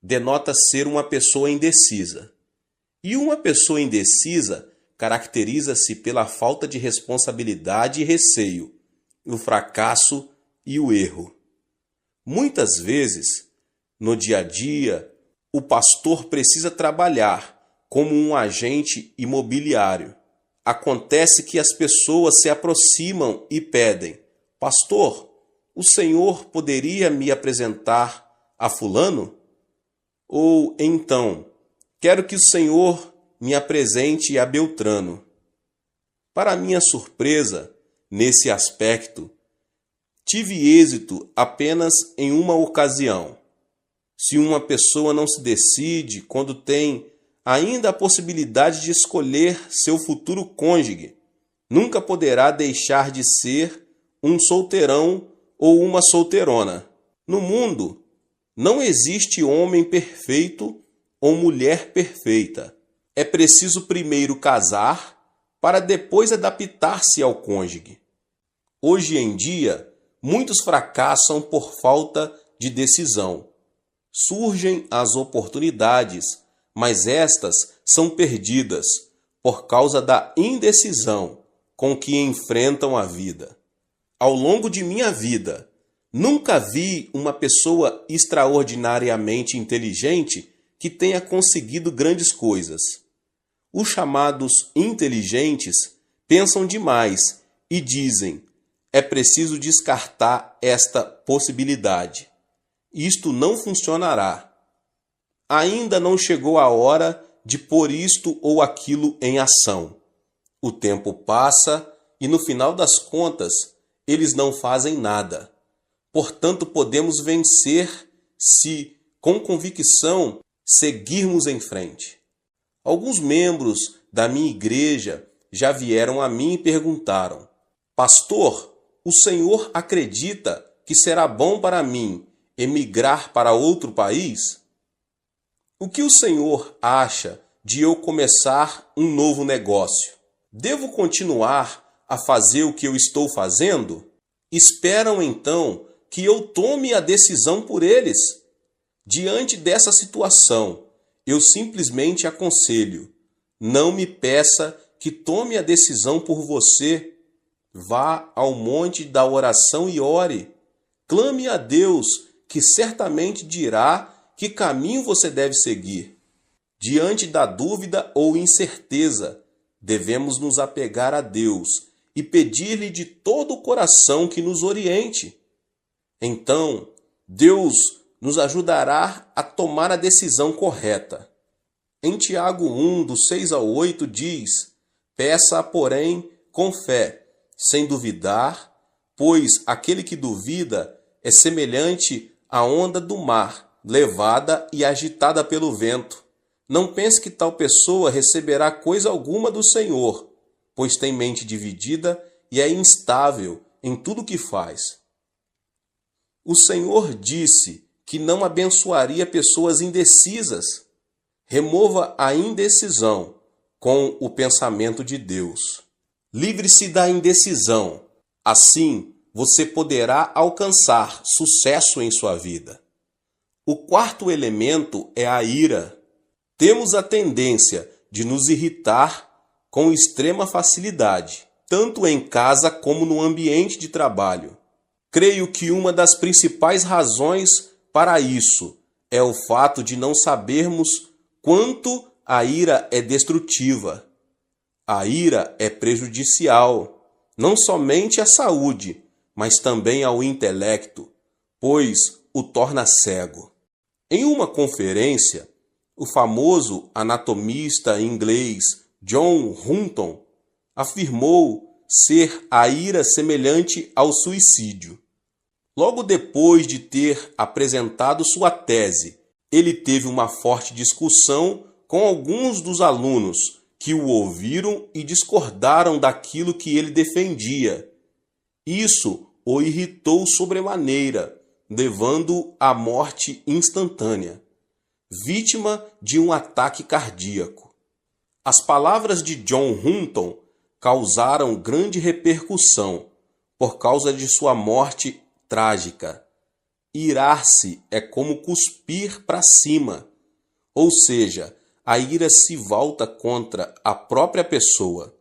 denota ser uma pessoa indecisa. E uma pessoa indecisa caracteriza-se pela falta de responsabilidade e receio, o fracasso e o erro. Muitas vezes, no dia a dia, o pastor precisa trabalhar como um agente imobiliário. Acontece que as pessoas se aproximam e pedem: "Pastor, o senhor poderia me apresentar a fulano?" Ou então: "Quero que o senhor me apresente a Beltrano." Para minha surpresa, nesse aspecto, tive êxito apenas em uma ocasião. Se uma pessoa não se decide quando tem ainda a possibilidade de escolher seu futuro cônjuge, nunca poderá deixar de ser um solteirão ou uma solteirona. No mundo, não existe homem perfeito ou mulher perfeita. É preciso primeiro casar para depois adaptar-se ao cônjuge. Hoje em dia, muitos fracassam por falta de decisão. Surgem as oportunidades, mas estas são perdidas por causa da indecisão com que enfrentam a vida. Ao longo de minha vida, nunca vi uma pessoa extraordinariamente inteligente que tenha conseguido grandes coisas. Os chamados inteligentes pensam demais e dizem: "É preciso descartar esta possibilidade. Isto não funcionará. Ainda não chegou a hora de pôr isto ou aquilo em ação." O tempo passa e, no final das contas, eles não fazem nada. Portanto, podemos vencer se, com convicção, seguirmos em frente. Alguns membros da minha igreja já vieram a mim e perguntaram: "Pastor, o senhor acredita que será bom para mim emigrar para outro país? O que o senhor acha de eu começar um novo negócio?" Devo continuar a fazer o que eu estou fazendo? Esperam então que eu tome a decisão por eles. Diante dessa situação, eu simplesmente aconselho: não me peça que tome a decisão por você. Vá ao monte da oração e ore. Clame a Deus, que certamente dirá que caminho você deve seguir. Diante da dúvida ou incerteza, devemos nos apegar a Deus e pedir-lhe de todo o coração que nos oriente. Então, Deus nos ajudará a tomar a decisão correta. Em Tiago 1, do 6 ao 8, diz: peça, porém, com fé, sem duvidar, pois aquele que duvida é semelhante à onda do mar, levada e agitada pelo vento. Não pense que tal pessoa receberá coisa alguma do Senhor, pois tem mente dividida e é instável em tudo que faz. O Senhor disse que não abençoaria pessoas indecisas. Remova a indecisão com o pensamento de Deus. Livre-se da indecisão. Assim, você poderá alcançar sucesso em sua vida. O quarto elemento é a ira. Temos a tendência de nos irritar com extrema facilidade, tanto em casa como no ambiente de trabalho. Creio que uma das principais razões para isso é o fato de não sabermos quanto a ira é destrutiva. A ira é prejudicial, não somente à saúde, mas também ao intelecto, pois o torna cego. Em uma conferência, o famoso anatomista inglês John Hutton afirmou ser a ira semelhante ao suicídio. Logo depois de ter apresentado sua tese, ele teve uma forte discussão com alguns dos alunos que o ouviram e discordaram daquilo que ele defendia. Isso o irritou sobremaneira, levando-o à morte instantânea, vítima de um ataque cardíaco. As palavras de John Hutton causaram grande repercussão por causa de sua morte trágica. Irar-se é como cuspir para cima, ou seja, a ira se volta contra a própria pessoa.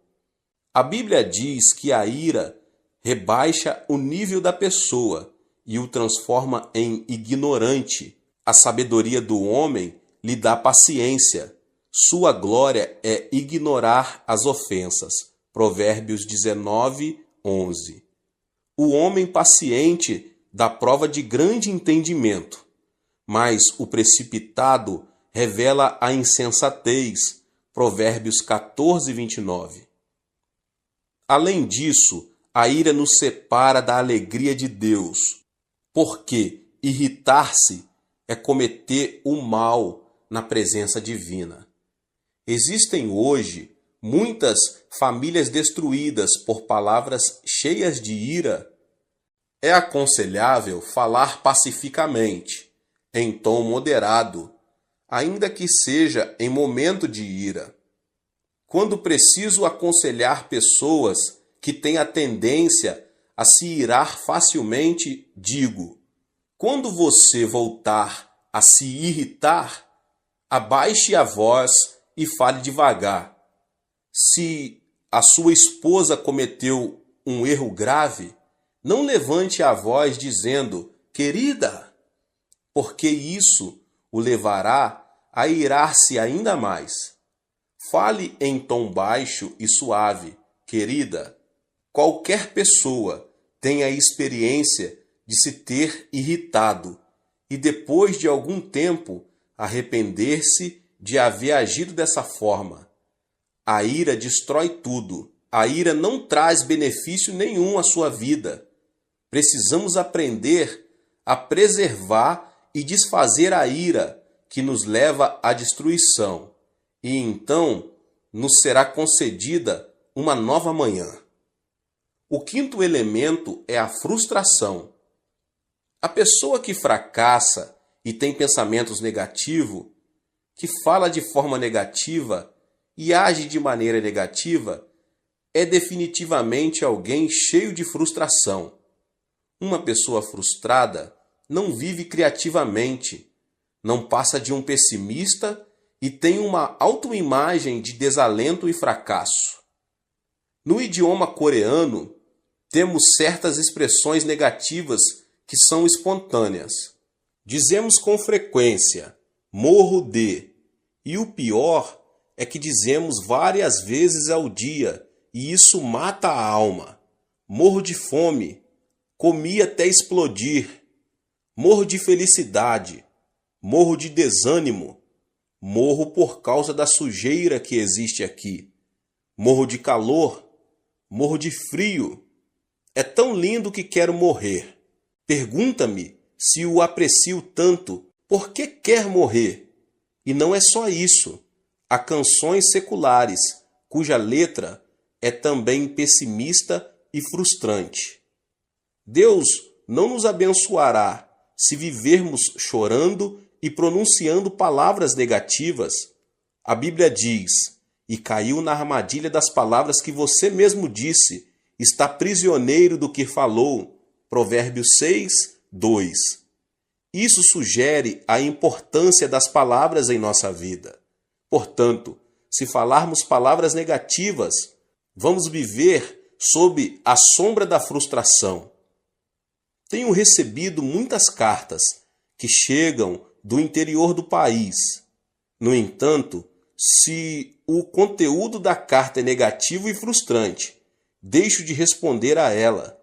A Bíblia diz que a ira rebaixa o nível da pessoa e o transforma em ignorante. A sabedoria do homem lhe dá paciência. Sua glória é ignorar as ofensas. Provérbios 19, 11. O homem paciente dá prova de grande entendimento, mas o precipitado revela a insensatez. Provérbios 14, 29. Além disso, a ira nos separa da alegria de Deus, porque irritar-se é cometer o mal na presença divina. Existem hoje muitas famílias destruídas por palavras cheias de ira. É aconselhável falar pacificamente, em tom moderado, ainda que seja em momento de ira. Quando preciso aconselhar pessoas que têm a tendência a se irar facilmente, digo: quando você voltar a se irritar, abaixe a voz e fale devagar. Se a sua esposa cometeu um erro grave, não levante a voz dizendo: querida, porque isso o levará a irar-se ainda mais. Fale em tom baixo e suave: querida. Qualquer pessoa tem a experiência de se ter irritado e depois de algum tempo arrepender-se de haver agido dessa forma. A ira destrói tudo. A ira não traz benefício nenhum à sua vida. Precisamos aprender a preservar e desfazer a ira que nos leva à destruição, e então nos será concedida uma nova manhã. O quinto elemento é a frustração. A pessoa que fracassa e tem pensamentos negativos, que fala de forma negativa e age de maneira negativa, é definitivamente alguém cheio de frustração. Uma pessoa frustrada não vive criativamente, não passa de um pessimista e tem uma autoimagem de desalento e fracasso. No idioma coreano, temos certas expressões negativas que são espontâneas. Dizemos com frequência, morro de, e o pior é que dizemos várias vezes ao dia, e isso mata a alma. Morro de fome, comi até explodir, morro de felicidade, morro de desânimo, morro por causa da sujeira que existe aqui, morro de calor, morro de frio. É tão lindo que quero morrer. Pergunta-me se o aprecio tanto, por que quer morrer? E não é só isso. Há canções seculares, cuja letra é também pessimista e frustrante. Deus não nos abençoará se vivermos chorando e pronunciando palavras negativas. A Bíblia diz, e caiu na armadilha das palavras que você mesmo disse, está prisioneiro do que falou. Provérbios 6, 2. Isso sugere a importância das palavras em nossa vida. Portanto, se falarmos palavras negativas, vamos viver sob a sombra da frustração. Tenho recebido muitas cartas que chegam do interior do país. No entanto, se o conteúdo da carta é negativo e frustrante, deixo de responder a ela.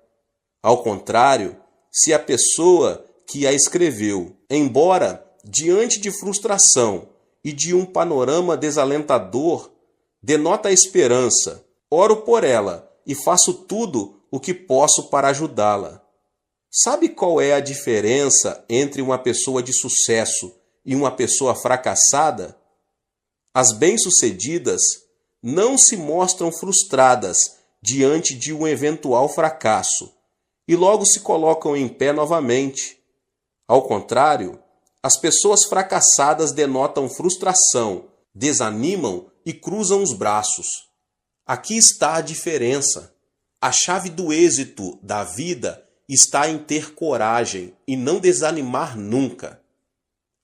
Ao contrário, se a pessoa que a escreveu, embora diante de frustração e de um panorama desalentador, denota a esperança, oro por ela e faço tudo o que posso para ajudá-la. Sabe qual é a diferença entre uma pessoa de sucesso e uma pessoa fracassada? As bem-sucedidas não se mostram frustradas diante de um eventual fracasso e logo se colocam em pé novamente. Ao contrário, as pessoas fracassadas denotam frustração, desanimam e cruzam os braços. Aqui está a diferença. A chave do êxito da vida está em ter coragem e não desanimar nunca.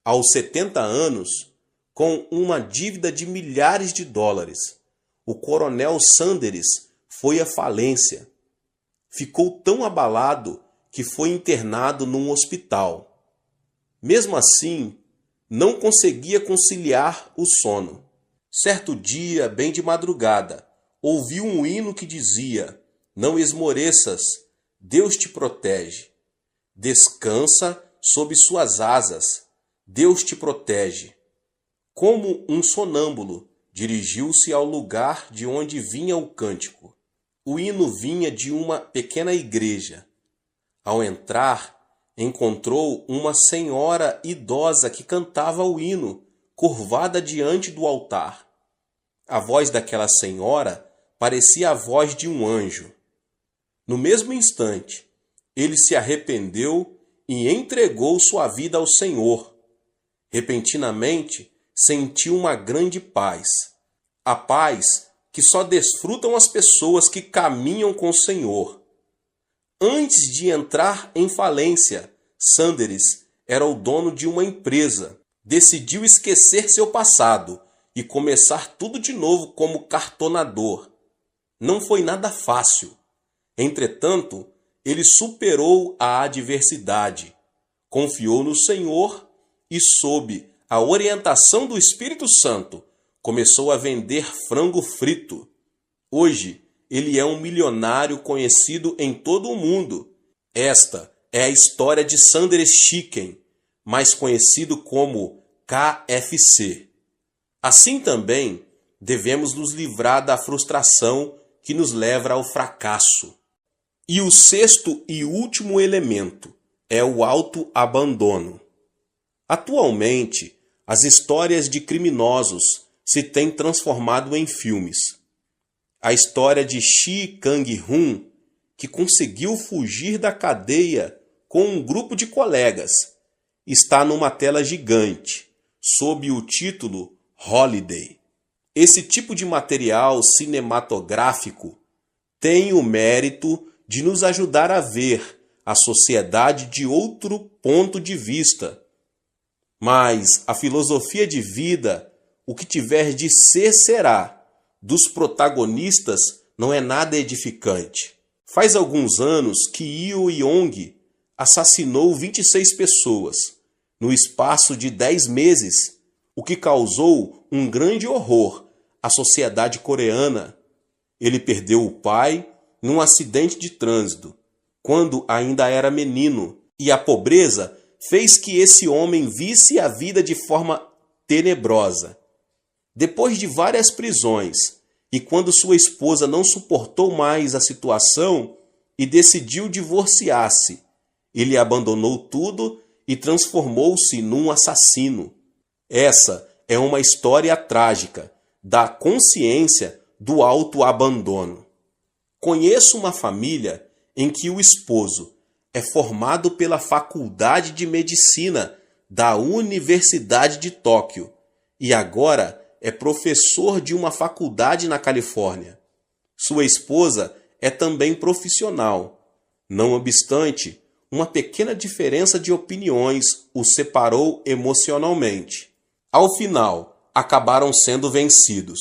Aos 70 anos, com uma dívida de milhares de dólares, o coronel Sanders foi à falência. Ficou tão abalado que foi internado num hospital. Mesmo assim, não conseguia conciliar o sono. Certo dia, bem de madrugada, ouviu um hino que dizia: não esmoreças, Deus te protege. Descansa sob suas asas, Deus te protege. Como um sonâmbulo, dirigiu-se ao lugar de onde vinha o cântico. O hino vinha de uma pequena igreja. Ao entrar, encontrou uma senhora idosa que cantava o hino, curvada diante do altar. A voz daquela senhora parecia a voz de um anjo. No mesmo instante, ele se arrependeu e entregou sua vida ao Senhor. Repentinamente, sentiu uma grande paz. A paz que só desfrutam as pessoas que caminham com o Senhor. Antes de entrar em falência, Sanders era o dono de uma empresa. Decidiu esquecer seu passado e começar tudo de novo como cartonador. Não foi nada fácil. Entretanto, ele superou a adversidade, confiou no Senhor e, sob a orientação do Espírito Santo, começou a vender frango frito. Hoje, ele é um milionário conhecido em todo o mundo. Esta é a história de Sanders Chicken, mais conhecido como KFC. Assim também, devemos nos livrar da frustração que nos leva ao fracasso. E o sexto e último elemento é o autoabandono. Atualmente, as histórias de criminosos se têm transformado em filmes. A história de Shi Kang-hun, que conseguiu fugir da cadeia com um grupo de colegas, está numa tela gigante, sob o título Holiday. Esse tipo de material cinematográfico tem o mérito de nos ajudar a ver a sociedade de outro ponto de vista. Mas a filosofia de vida, o que tiver de ser será, dos protagonistas não é nada edificante. Faz alguns anos que Yu Yong assassinou 26 pessoas no espaço de 10 meses, o que causou um grande horror à sociedade coreana. Ele perdeu o pai num acidente de trânsito, quando ainda era menino, e a pobreza fez que esse homem visse a vida de forma tenebrosa. Depois de várias prisões, e quando sua esposa não suportou mais a situação e decidiu divorciar-se, ele abandonou tudo e transformou-se num assassino. Essa é uma história trágica da consciência do autoabandono. Conheço uma família em que o esposo é formado pela Faculdade de Medicina da Universidade de Tóquio e agora é professor de uma faculdade na Califórnia. Sua esposa é também profissional. Não obstante, uma pequena diferença de opiniões os separou emocionalmente. Ao final, acabaram sendo vencidos.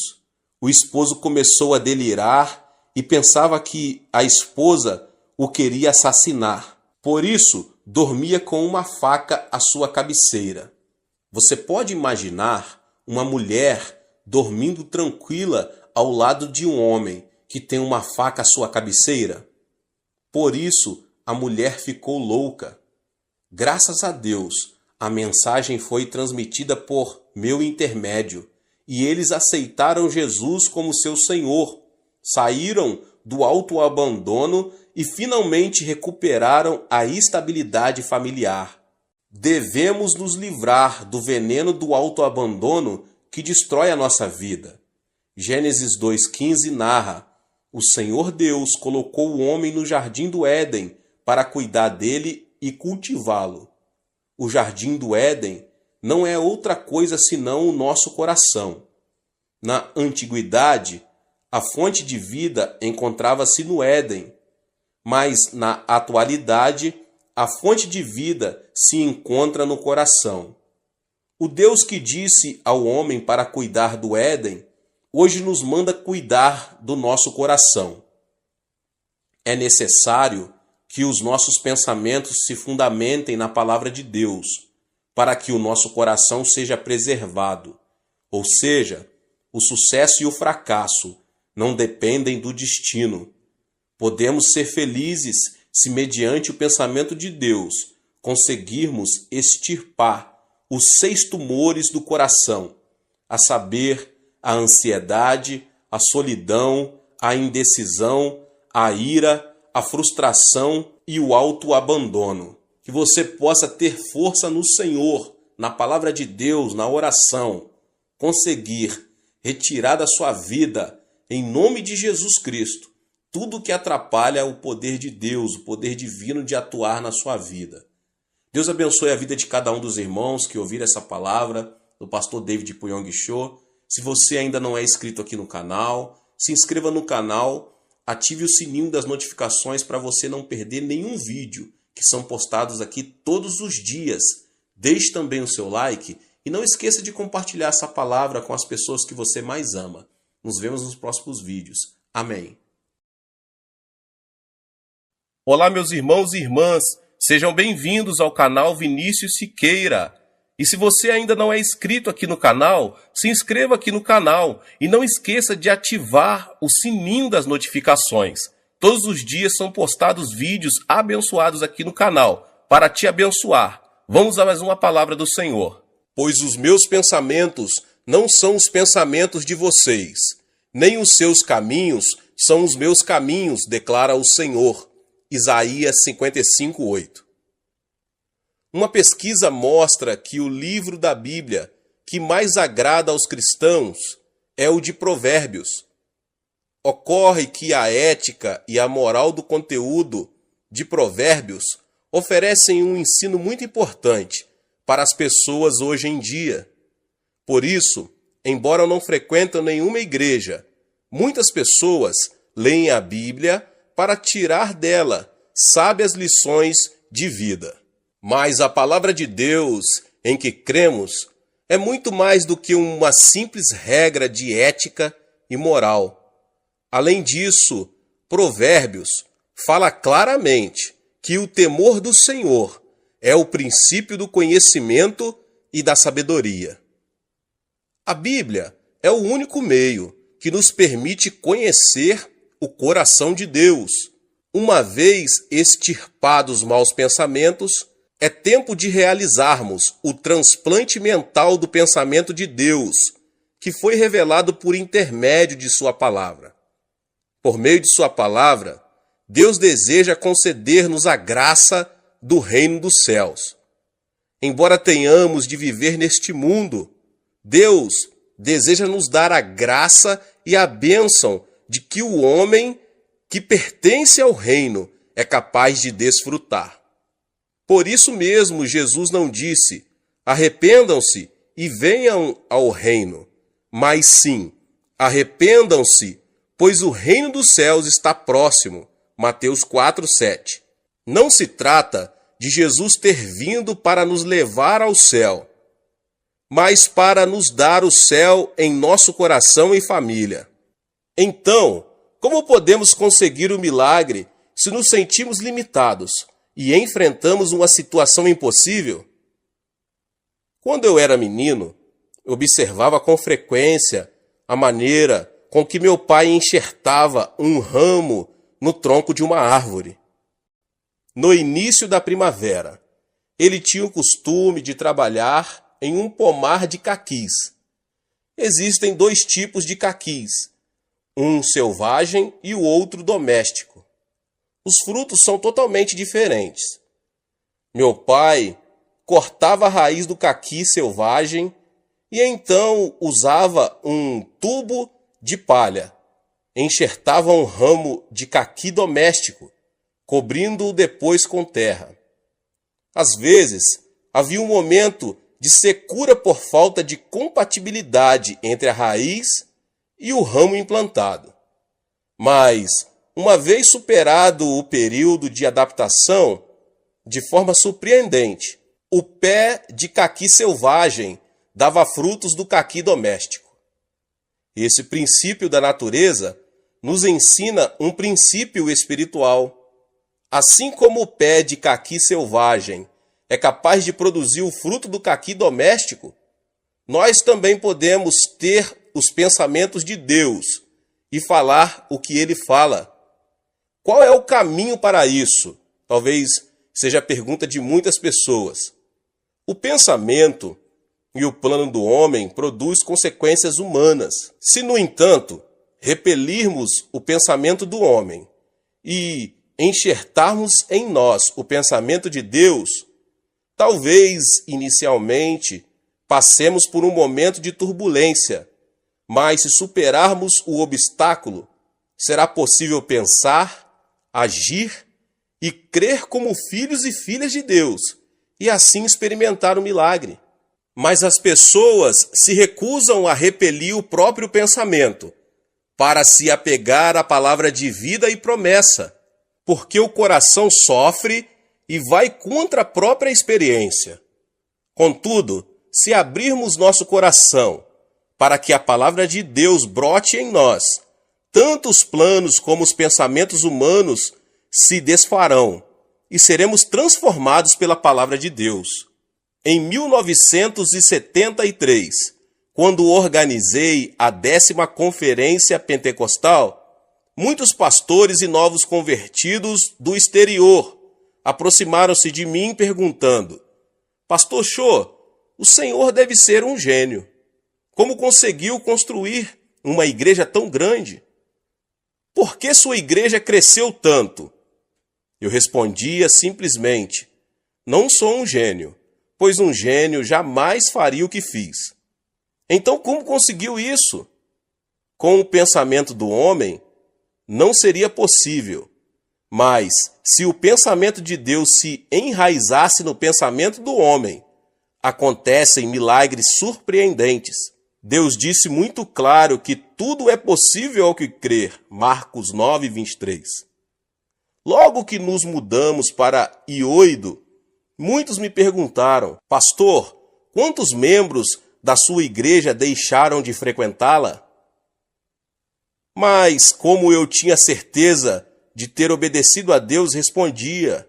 O esposo começou a delirar e pensava que a esposa o queria assassinar. Por isso, dormia com uma faca à sua cabeceira. Você pode imaginar uma mulher dormindo tranquila ao lado de um homem que tem uma faca à sua cabeceira? Por isso, a mulher ficou louca. Graças a Deus, a mensagem foi transmitida por meu intermédio e eles aceitaram Jesus como seu Senhor, saíram do autoabandono e finalmente recuperaram a estabilidade familiar. Devemos nos livrar do veneno do autoabandono que destrói a nossa vida. Gênesis 2,15 narra: o Senhor Deus colocou o homem no jardim do Éden para cuidar dele e cultivá-lo. O jardim do Éden não é outra coisa senão o nosso coração. Na antiguidade, a fonte de vida encontrava-se no Éden, mas na atualidade, a fonte de vida se encontra no coração. O Deus que disse ao homem para cuidar do Éden, hoje nos manda cuidar do nosso coração. É necessário que os nossos pensamentos se fundamentem na palavra de Deus, para que o nosso coração seja preservado. Ou seja, o sucesso e o fracasso não dependem do destino. Podemos ser felizes se, mediante o pensamento de Deus, conseguirmos extirpar os 6 tumores do coração, a saber, a ansiedade, a solidão, a indecisão, a ira, a frustração e o autoabandono. Que você possa ter força no Senhor, na palavra de Deus, na oração, conseguir retirar da sua vida, em nome de Jesus Cristo, tudo que atrapalha o poder de Deus, o poder divino de atuar na sua vida. Deus abençoe a vida de cada um dos irmãos que ouviram essa palavra do pastor David Puyong Cho. Se você ainda não é inscrito aqui no canal, se inscreva no canal, ative o sininho das notificações para você não perder nenhum vídeo que são postados aqui todos os dias. Deixe também o seu like e não esqueça de compartilhar essa palavra com as pessoas que você mais ama. Nos vemos nos próximos vídeos. Amém. Olá, meus irmãos e irmãs, sejam bem-vindos ao canal Vinícius Siqueira. E se você ainda não é inscrito aqui no canal, se inscreva aqui no canal e não esqueça de ativar o sininho das notificações. Todos os dias são postados vídeos abençoados aqui no canal, para te abençoar. Vamos a mais uma palavra do Senhor. Pois os meus pensamentos não são os pensamentos de vocês, nem os seus caminhos são os meus caminhos, declara o Senhor. Isaías 55:8. Uma pesquisa mostra que o livro da Bíblia que mais agrada aos cristãos é o de Provérbios. Ocorre que a ética e a moral do conteúdo de Provérbios oferecem um ensino muito importante para as pessoas hoje em dia. Por isso, embora não frequentem nenhuma igreja, muitas pessoas leem a Bíblia para tirar dela sábias lições de vida. Mas a palavra de Deus em que cremos é muito mais do que uma simples regra de ética e moral. Além disso, Provérbios fala claramente que o temor do Senhor é o princípio do conhecimento e da sabedoria. A Bíblia é o único meio que nos permite conhecer o coração de Deus. Uma vez extirpados os maus pensamentos, é tempo de realizarmos o transplante mental do pensamento de Deus, que foi revelado por intermédio de sua palavra. Por meio de sua palavra, Deus deseja conceder-nos a graça do reino dos céus. Embora tenhamos de viver neste mundo, Deus deseja nos dar a graça e a bênção de que o homem que pertence ao reino é capaz de desfrutar. Por isso mesmo, Jesus não disse: arrependam-se e venham ao reino, mas sim, arrependam-se, pois o reino dos céus está próximo. Mateus 4:7. Não se trata de Jesus ter vindo para nos levar ao céu, mas para nos dar o céu em nosso coração e família. Então, como podemos conseguir o milagre se nos sentimos limitados e enfrentamos uma situação impossível? Quando eu era menino, observava com frequência a maneira com que meu pai enxertava um ramo no tronco de uma árvore. No início da primavera, ele tinha o costume de trabalhar em um pomar de caquis. Existem dois tipos de caquis, um selvagem e o outro doméstico. Os frutos são totalmente diferentes. Meu pai cortava a raiz do caqui selvagem e então usava um tubo de palha, enxertava um ramo de caqui doméstico, cobrindo-o depois com terra. Às vezes, havia um momento de secura por falta de compatibilidade entre a raiz e o ramo implantado. Mas, uma vez superado o período de adaptação, de forma surpreendente, o pé de caqui selvagem dava frutos do caqui doméstico. Esse princípio da natureza nos ensina um princípio espiritual. Assim como o pé de caqui selvagem é capaz de produzir o fruto do caqui doméstico, nós também podemos ter os pensamentos de Deus e falar o que ele fala. Qual é o caminho para isso? Talvez seja a pergunta de muitas pessoas. O pensamento e o plano do homem produz consequências humanas. Se, no entanto, repelirmos o pensamento do homem e enxertarmos em nós o pensamento de Deus, talvez, inicialmente, passemos por um momento de turbulência, mas se superarmos o obstáculo, será possível pensar, agir e crer como filhos e filhas de Deus, e assim experimentar o milagre. Mas as pessoas se recusam a repelir o próprio pensamento, para se apegar à palavra de vida e promessa, porque o coração sofre e vai contra a própria experiência. Contudo, se abrirmos nosso coração para que a palavra de Deus brote em nós, tanto os planos como os pensamentos humanos se desfarão e seremos transformados pela palavra de Deus. Em 1973, quando organizei a 10ª Conferência Pentecostal, muitos pastores e novos convertidos do exterior aproximaram-se de mim perguntando: Pastor Cho, o senhor deve ser um gênio. Como conseguiu construir uma igreja tão grande? Por que sua igreja cresceu tanto? Eu respondia simplesmente: não sou um gênio, pois um gênio jamais faria o que fiz. Então como conseguiu isso? Com o pensamento do homem, não seria possível. Mas, se o pensamento de Deus se enraizasse no pensamento do homem, acontecem milagres surpreendentes. Deus disse muito claro que tudo é possível ao que crer. Marcos 9, 23. Logo que nos mudamos para Ioido, muitos me perguntaram: pastor, quantos membros da sua igreja deixaram de frequentá-la? Mas, como eu tinha certeza de ter obedecido a Deus, respondia: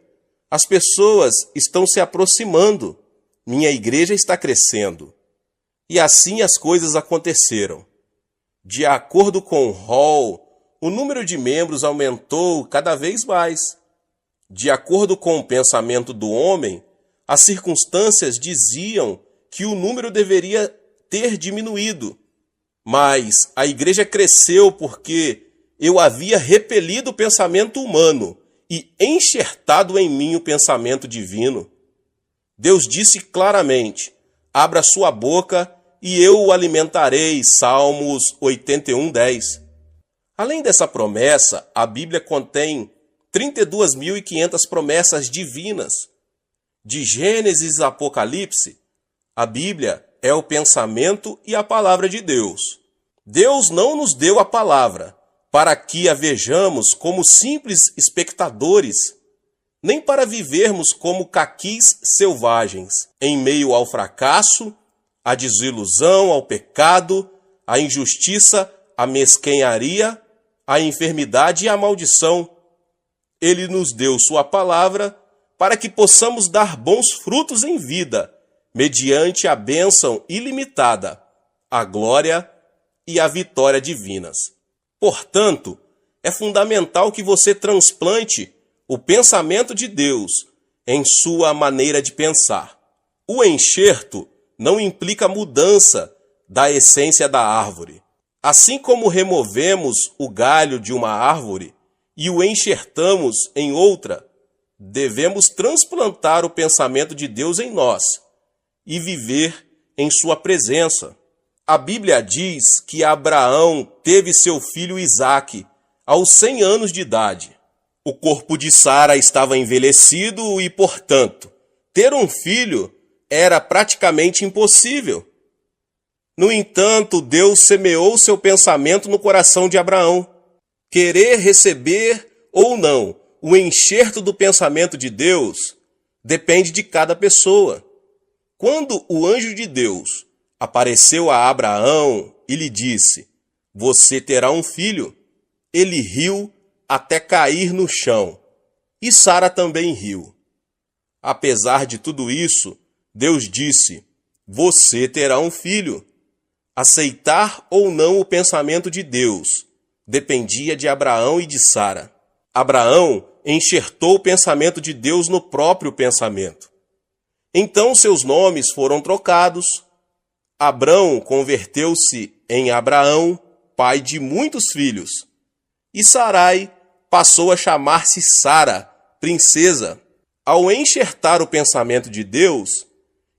as pessoas estão se aproximando, minha igreja está crescendo. E assim as coisas aconteceram. De acordo com Hall, o número de membros aumentou cada vez mais. De acordo com o pensamento do homem, as circunstâncias diziam que o número deveria ter diminuído. Mas a igreja cresceu porque eu havia repelido o pensamento humano e enxertado em mim o pensamento divino. Deus disse claramente: abra sua boca e eu o alimentarei. Salmos 81, 10. Além dessa promessa, a Bíblia contém 32.500 promessas divinas. De Gênesis a Apocalipse, a Bíblia é o pensamento e a palavra de Deus. Deus não nos deu a palavra para que a vejamos como simples espectadores, nem para vivermos como caquis selvagens, em meio ao fracasso, à desilusão, ao pecado, à injustiça, à mesquenharia, à enfermidade e à maldição. Ele nos deu sua palavra para que possamos dar bons frutos em vida, mediante a bênção ilimitada, a glória e a vitória divinas. Portanto, é fundamental que você transplante o pensamento de Deus em sua maneira de pensar. O enxerto não implica mudança da essência da árvore. Assim como removemos o galho de uma árvore e o enxertamos em outra, devemos transplantar o pensamento de Deus em nós e viver em sua presença. A Bíblia diz que Abraão teve seu filho Isaque aos 100 anos de idade. O corpo de Sara estava envelhecido e, portanto, ter um filho era praticamente impossível. No entanto, Deus semeou seu pensamento no coração de Abraão. Querer receber ou não o enxerto do pensamento de Deus depende de cada pessoa. Quando o anjo de Deus apareceu a Abraão e lhe disse: você terá um filho, ele riu até cair no chão, e Sara também riu. Apesar de tudo isso, Deus disse: você terá um filho. Aceitar ou não o pensamento de Deus dependia de Abraão e de Sara. Abraão enxertou o pensamento de Deus no próprio pensamento. Então seus nomes foram trocados. Abrão converteu-se em Abraão, pai de muitos filhos. E Sarai passou a chamar-se Sara, princesa. Ao enxertar o pensamento de Deus,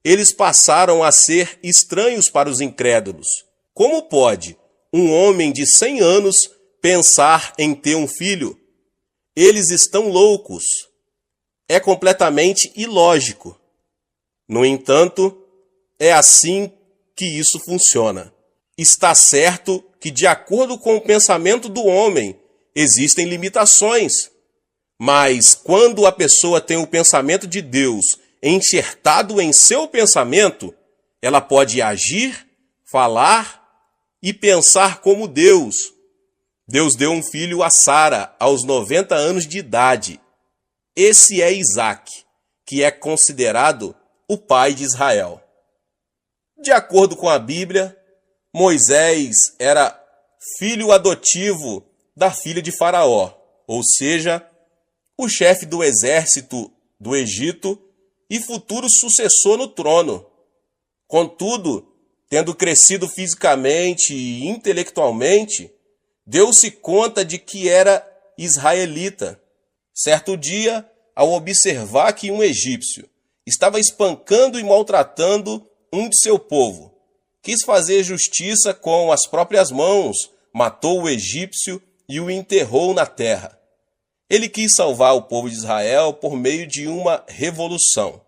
eles passaram a ser estranhos para os incrédulos. Como pode um homem de 100 anos pensar em ter um filho? Eles estão loucos. É completamente ilógico. No entanto, é assim que isso funciona. Está certo que, de acordo com o pensamento do homem, existem limitações. Mas quando a pessoa tem o pensamento de Deus enxertado em seu pensamento, ela pode agir, falar e pensar como Deus. Deus deu um filho a Sara aos 90 anos de idade. Esse é Isaque, que é considerado o pai de Israel. De acordo com a Bíblia, Moisés era filho adotivo da filha de Faraó, ou seja, o chefe do exército do Egito e futuro sucessor no trono. Contudo, tendo crescido fisicamente e intelectualmente, deu-se conta de que era israelita. Certo dia, ao observar que um egípcio estava espancando e maltratando um de seu povo, quis fazer justiça com as próprias mãos, matou o egípcio e o enterrou na terra. Ele quis salvar o povo de Israel por meio de uma revolução.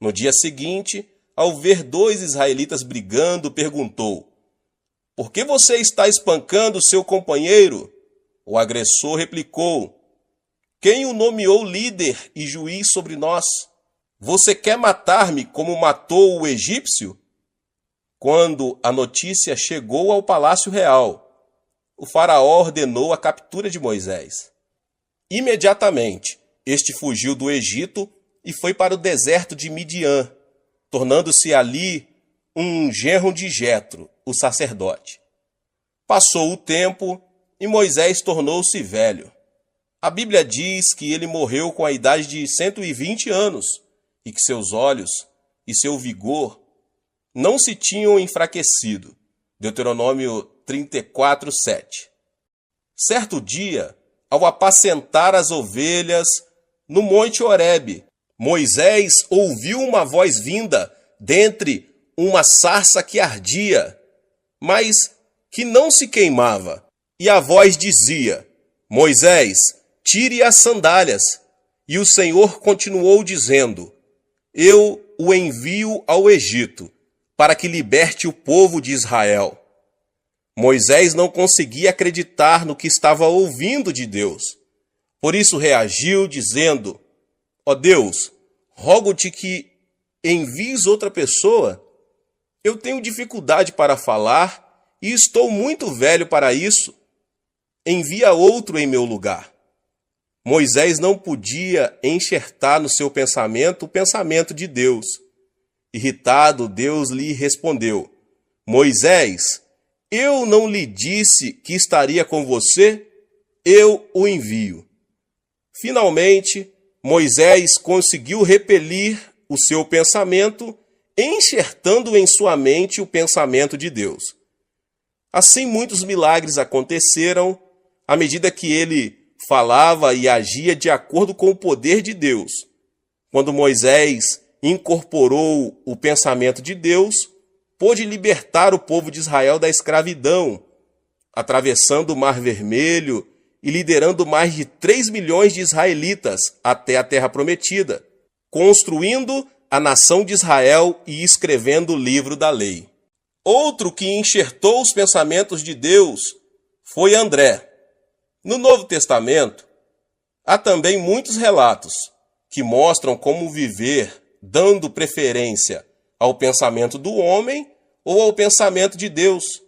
No dia seguinte, ao ver 2 israelitas brigando, perguntou: Por que você está espancando seu companheiro? O agressor replicou: quem o nomeou líder e juiz sobre nós? Você quer matar-me como matou o egípcio? Quando a notícia chegou ao palácio real, o faraó ordenou a captura de Moisés. Imediatamente, este fugiu do Egito e foi para o deserto de Midian, tornando-se ali um genro de Jetro, o sacerdote. Passou o tempo e Moisés tornou-se velho. A Bíblia diz que ele morreu com a idade de 120 anos e que seus olhos e seu vigor não se tinham enfraquecido. Deuteronômio 34, 7. Certo dia, ao apacentar as ovelhas no Monte Horebe, Moisés ouviu uma voz vinda dentre uma sarça que ardia, mas que não se queimava. E a voz dizia: Moisés, tire as sandálias. E o Senhor continuou dizendo: eu o envio ao Egito, para que liberte o povo de Israel. Moisés não conseguia acreditar no que estava ouvindo de Deus. Por isso reagiu, dizendo: ó Deus, rogo-te que envies outra pessoa. Eu tenho dificuldade para falar e estou muito velho para isso. Envia outro em meu lugar. Moisés não podia enxertar no seu pensamento o pensamento de Deus. Irritado, Deus lhe respondeu: Moisés, eu não lhe disse que estaria com você? Eu o envio. Finalmente, Moisés conseguiu repelir o seu pensamento, enxertando em sua mente o pensamento de Deus. Assim, muitos milagres aconteceram à medida que ele falava e agia de acordo com o poder de Deus. Quando Moisés incorporou o pensamento de Deus, pôde libertar o povo de Israel da escravidão, atravessando o Mar Vermelho e liderando mais de 3 milhões de israelitas até a Terra Prometida, construindo a nação de Israel e escrevendo o livro da lei. Outro que enxertou os pensamentos de Deus foi André. No Novo Testamento, há também muitos relatos que mostram como viver dando preferência ao pensamento do homem ou ao pensamento de Deus.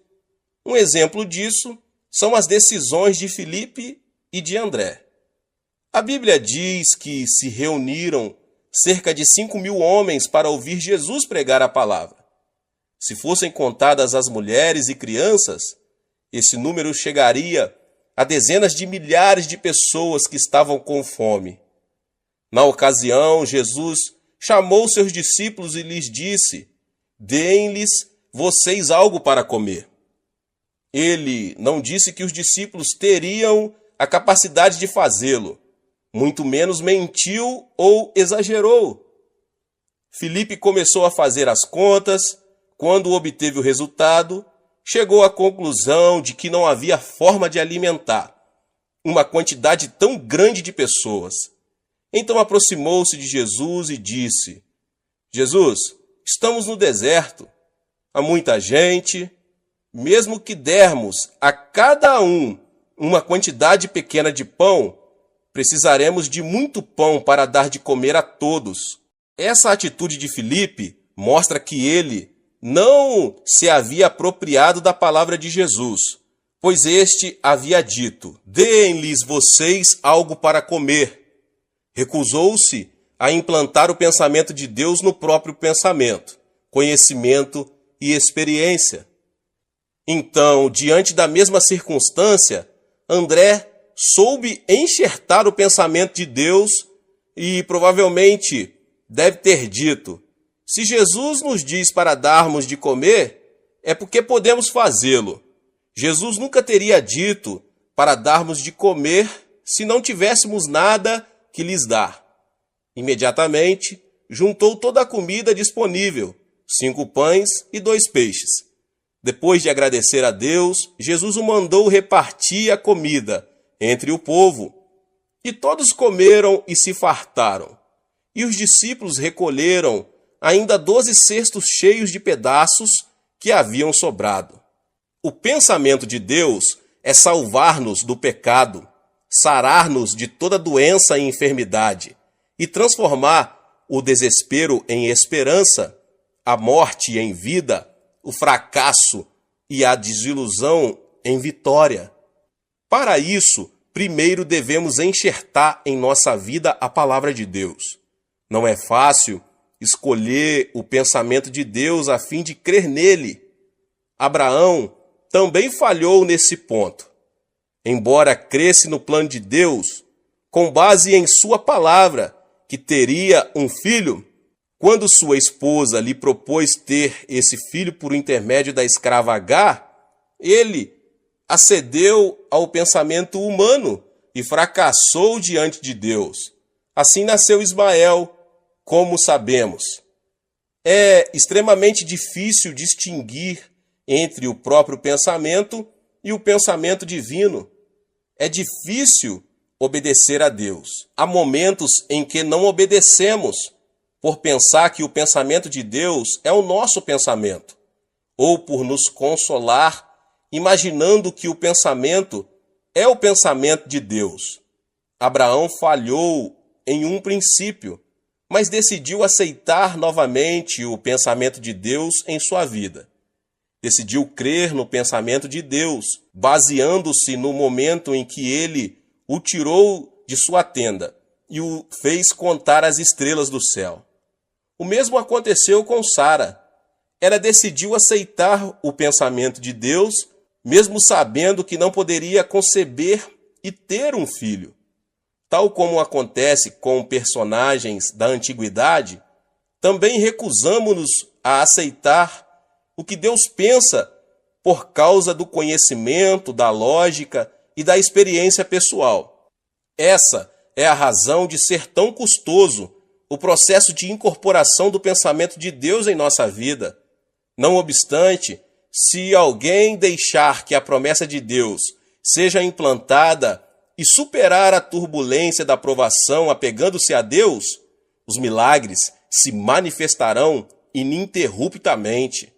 Um exemplo disso são as decisões de Filipe e de André. A Bíblia diz que se reuniram cerca de 5.000 homens para ouvir Jesus pregar a palavra. Se fossem contadas as mulheres e crianças, esse número chegaria a dezenas de milhares de pessoas que estavam com fome. Na ocasião, Jesus chamou seus discípulos e lhes disse: deem-lhes vocês algo para comer. Ele não disse que os discípulos teriam a capacidade de fazê-lo, muito menos mentiu ou exagerou. Filipe começou a fazer as contas. Quando obteve o resultado, chegou à conclusão de que não havia forma de alimentar uma quantidade tão grande de pessoas. Então aproximou-se de Jesus e disse: Jesus, estamos no deserto, há muita gente. Mesmo que dermos a cada um uma quantidade pequena de pão, precisaremos de muito pão para dar de comer a todos. Essa atitude de Filipe mostra que ele não se havia apropriado da palavra de Jesus, pois este havia dito: deem-lhes vocês algo para comer. Recusou-se a implantar o pensamento de Deus no próprio pensamento, conhecimento e experiência. Então, diante da mesma circunstância, André soube enxertar o pensamento de Deus e provavelmente deve ter dito: se Jesus nos diz para darmos de comer, é porque podemos fazê-lo. Jesus nunca teria dito para darmos de comer se não tivéssemos nada que lhes dar. Imediatamente, juntou toda a comida disponível, 5 pães e 2 peixes. Depois de agradecer a Deus, Jesus o mandou repartir a comida entre o povo. E todos comeram e se fartaram. E os discípulos recolheram ainda 12 cestos cheios de pedaços que haviam sobrado. o pensamento de Deus é salvar-nos do pecado, sarar-nos de toda doença e enfermidade e transformar o desespero em esperança, a morte em vida, o fracasso e a desilusão em vitória. Para isso, primeiro devemos enxertar em nossa vida a palavra de Deus. Não é fácil escolher o pensamento de Deus a fim de crer nele. Abraão também falhou nesse ponto. Embora cresce no plano de Deus, com base em sua palavra, que teria um filho, quando sua esposa lhe propôs ter esse filho por intermédio da escrava Agar, ele acedeu ao pensamento humano e fracassou diante de Deus. Assim nasceu Ismael, como sabemos. É extremamente difícil distinguir entre o próprio pensamento e o pensamento divino. É difícil obedecer a Deus. Há momentos em que não obedecemos por pensar que o pensamento de Deus é o nosso pensamento, ou por nos consolar imaginando que o pensamento é o pensamento de Deus. Abraão falhou em um princípio, mas decidiu aceitar novamente o pensamento de Deus em sua vida. Decidiu crer no pensamento de Deus, baseando-se no momento em que ele o tirou de sua tenda e o fez contar as estrelas do céu. O mesmo aconteceu com Sara. Ela decidiu aceitar o pensamento de Deus, mesmo sabendo que não poderia conceber e ter um filho. Tal como acontece com personagens da antiguidade, também recusamos-nos a aceitar o que Deus pensa por causa do conhecimento, da lógica e da experiência pessoal. Essa é a razão de ser tão custoso o processo de incorporação do pensamento de Deus em nossa vida. Não obstante, se alguém deixar que a promessa de Deus seja implantada e superar a turbulência da provação apegando-se a Deus, os milagres se manifestarão ininterruptamente.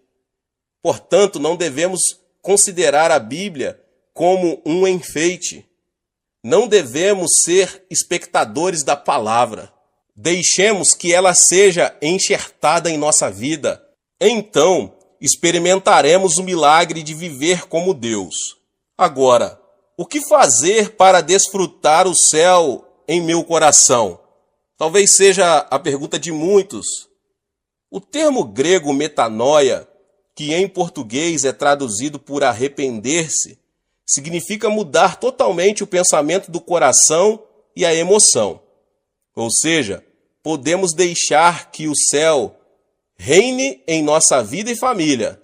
Portanto, não devemos considerar a Bíblia como um enfeite. Não devemos ser espectadores da palavra. Deixemos que ela seja enxertada em nossa vida. Então, experimentaremos o milagre de viver como Deus. Agora, o que fazer para desfrutar o céu em meu coração? Talvez seja a pergunta de muitos. O termo grego metanoia, que em português é traduzido por arrepender-se, significa mudar totalmente o pensamento do coração e a emoção. Ou seja, podemos deixar que o céu reine em nossa vida e família,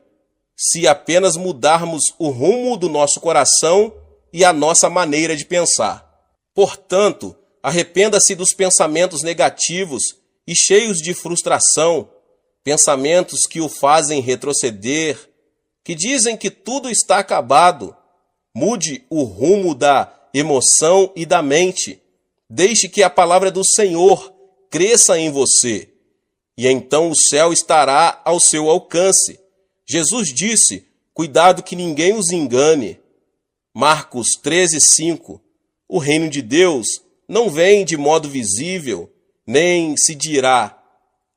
se apenas mudarmos o rumo do nosso coração e a nossa maneira de pensar. Portanto, arrependa-se dos pensamentos negativos e cheios de frustração, pensamentos que o fazem retroceder, que dizem que tudo está acabado. Mude o rumo da emoção e da mente. Deixe que a palavra do Senhor cresça em você, e então o céu estará ao seu alcance. Jesus disse: cuidado que ninguém os engane. Marcos 13:5. O reino de Deus não vem de modo visível, nem se dirá: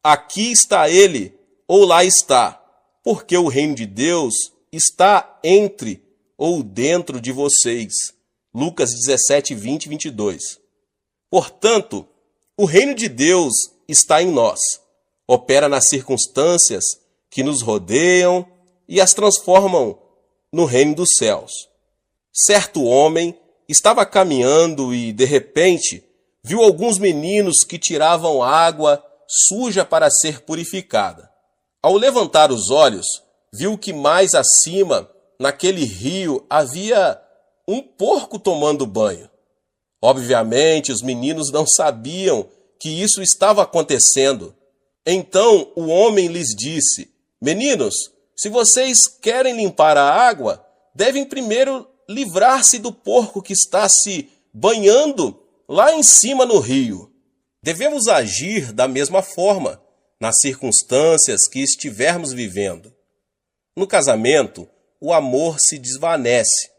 aqui está ele, ou lá está, porque o reino de Deus está entre ou dentro de vocês. Lucas 17:20 e 22. Portanto, o reino de Deus está em nós. Opera nas circunstâncias que nos rodeiam e as transformam no reino dos céus. Certo homem estava caminhando e, de repente, viu alguns meninos que tiravam água suja para ser purificada. Ao levantar os olhos, viu que mais acima, naquele rio, havia um porco tomando banho. Obviamente, os meninos não sabiam que isso estava acontecendo. Então o homem lhes disse: meninos, se vocês querem limpar a água, devem primeiro livrar-se do porco que está se banhando lá em cima no rio. Devemos agir da mesma forma nas circunstâncias que estivermos vivendo. No casamento, o amor se desvanece.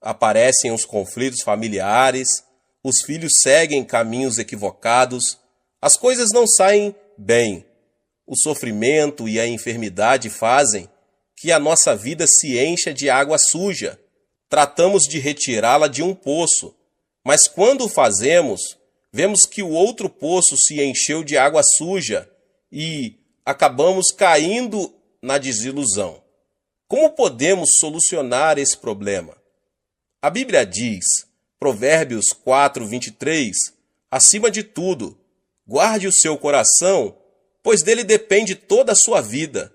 Aparecem os conflitos familiares, os filhos seguem caminhos equivocados, as coisas não saem bem. O sofrimento e a enfermidade fazem que a nossa vida se encha de água suja. Tratamos de retirá-la de um poço, mas quando o fazemos, vemos que o outro poço se encheu de água suja e acabamos caindo na desilusão. Como podemos solucionar esse problema? A Bíblia diz, Provérbios 4:23, acima de tudo, guarde o seu coração, pois dele depende toda a sua vida.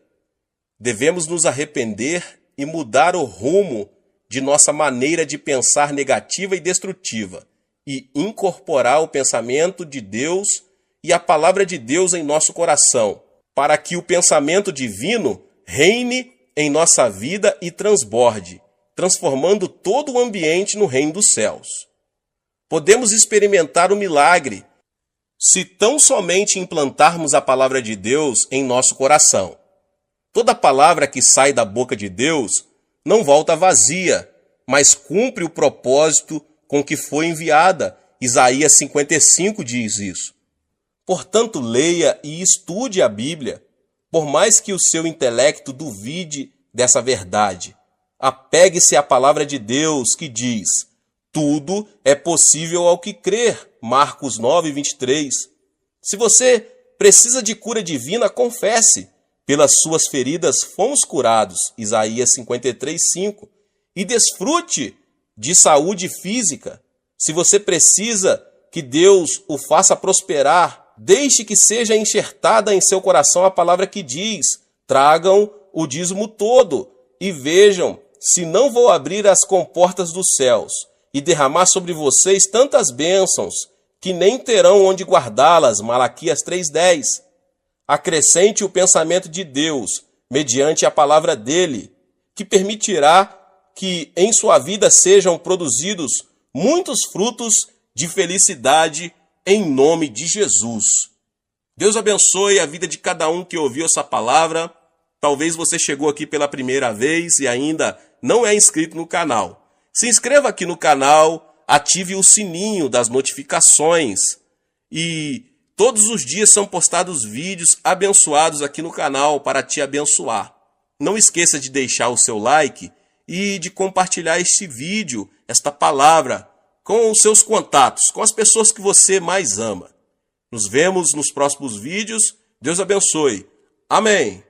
Devemos nos arrepender e mudar o rumo de nossa maneira de pensar negativa e destrutiva e incorporar o pensamento de Deus e a palavra de Deus em nosso coração, para que o pensamento divino reine em nossa vida e transborde, transformando todo o ambiente no reino dos céus. Podemos experimentar o milagre se tão somente implantarmos a palavra de Deus em nosso coração. Toda palavra que sai da boca de Deus não volta vazia, mas cumpre o propósito com que foi enviada. Isaías 55 diz isso. Portanto, leia e estude a Bíblia, por mais que o seu intelecto duvide dessa verdade. Apegue-se à palavra de Deus que diz: tudo é possível ao que crer. Marcos 9:23. Se você precisa de cura divina, confesse. Pelas suas feridas fomos curados. Isaías 53:5. E desfrute de saúde física. Se você precisa que Deus o faça prosperar, deixe que seja enxertada em seu coração a palavra que diz: tragam o dízimo todo e vejam se não vou abrir as comportas dos céus e derramar sobre vocês tantas bênçãos que nem terão onde guardá-las. Malaquias 3:10. Acrescente o pensamento de Deus mediante a palavra dele, que permitirá que em sua vida sejam produzidos muitos frutos de felicidade em nome de Jesus. Deus abençoe a vida de cada um que ouviu essa palavra. Talvez você chegou aqui pela primeira vez e ainda não é inscrito no canal. Se inscreva aqui no canal, ative o sininho das notificações e todos os dias são postados vídeos abençoados aqui no canal para te abençoar. Não esqueça de deixar o seu like e de compartilhar este vídeo, esta palavra, com os seus contatos, com as pessoas que você mais ama. Nos vemos nos próximos vídeos. Deus abençoe. Amém.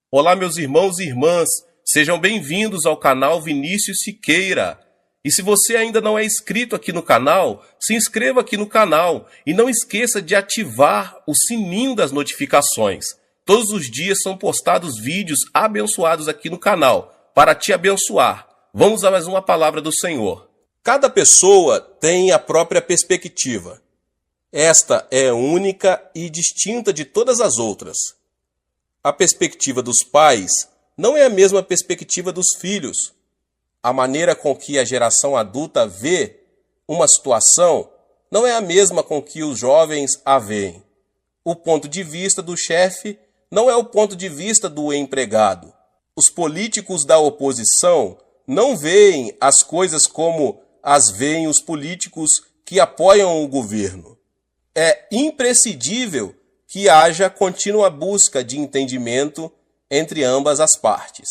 Olá, meus irmãos e irmãs. Sejam bem-vindos ao canal Vinícius Siqueira. E se você ainda não é inscrito aqui no canal, se inscreva aqui no canal e não esqueça de ativar o sininho das notificações. Todos os dias são postados vídeos abençoados aqui no canal para te abençoar. Vamos a mais uma palavra do Senhor. Cada pessoa tem a própria perspectiva. Esta é única e distinta de todas as outras. A perspectiva dos pais não é a mesma perspectiva dos filhos. A maneira com que a geração adulta vê uma situação não é a mesma com que os jovens a veem. O ponto de vista do chefe não é o ponto de vista do empregado. Os políticos da oposição não veem as coisas como as veem os políticos que apoiam o governo. É imprescindível que haja contínua busca de entendimento entre ambas as partes.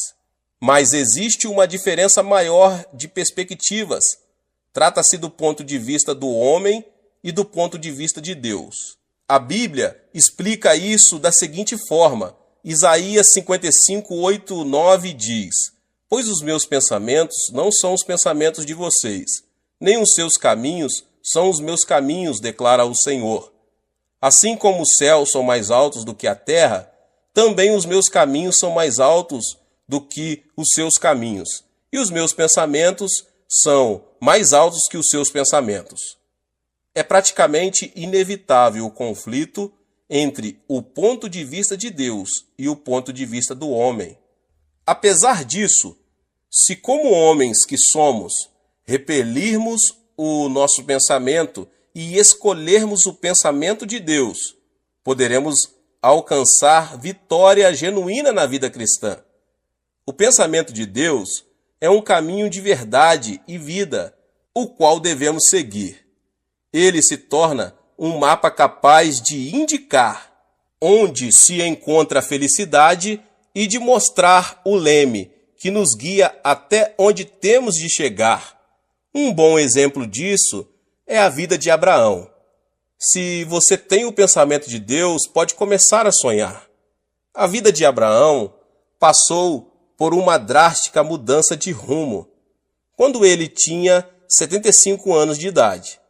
Mas existe uma diferença maior de perspectivas. Trata-se do ponto de vista do homem e do ponto de vista de Deus. A Bíblia explica isso da seguinte forma. Isaías 55, 8, 9 diz: pois os meus pensamentos não são os pensamentos de vocês, nem os seus caminhos são os meus caminhos, declara o Senhor. Assim como os céus são mais altos do que a terra, também os meus caminhos são mais altos do que os seus caminhos, e os meus pensamentos são mais altos que os seus pensamentos. É praticamente inevitável o conflito entre o ponto de vista de Deus e o ponto de vista do homem. Apesar disso, se como homens que somos, repelirmos o nosso pensamento e escolhermos o pensamento de Deus, poderemos alcançar vitória genuína na vida cristã. O pensamento de Deus é um caminho de verdade e vida, o qual devemos seguir. Ele se torna um mapa capaz de indicar onde se encontra a felicidade e de mostrar o leme que nos guia até onde temos de chegar. Um bom exemplo disso é a vida de Abraão. Se você tem o pensamento de Deus, pode começar a sonhar. A vida de Abraão passou por uma drástica mudança de rumo, quando ele tinha 75 anos de idade.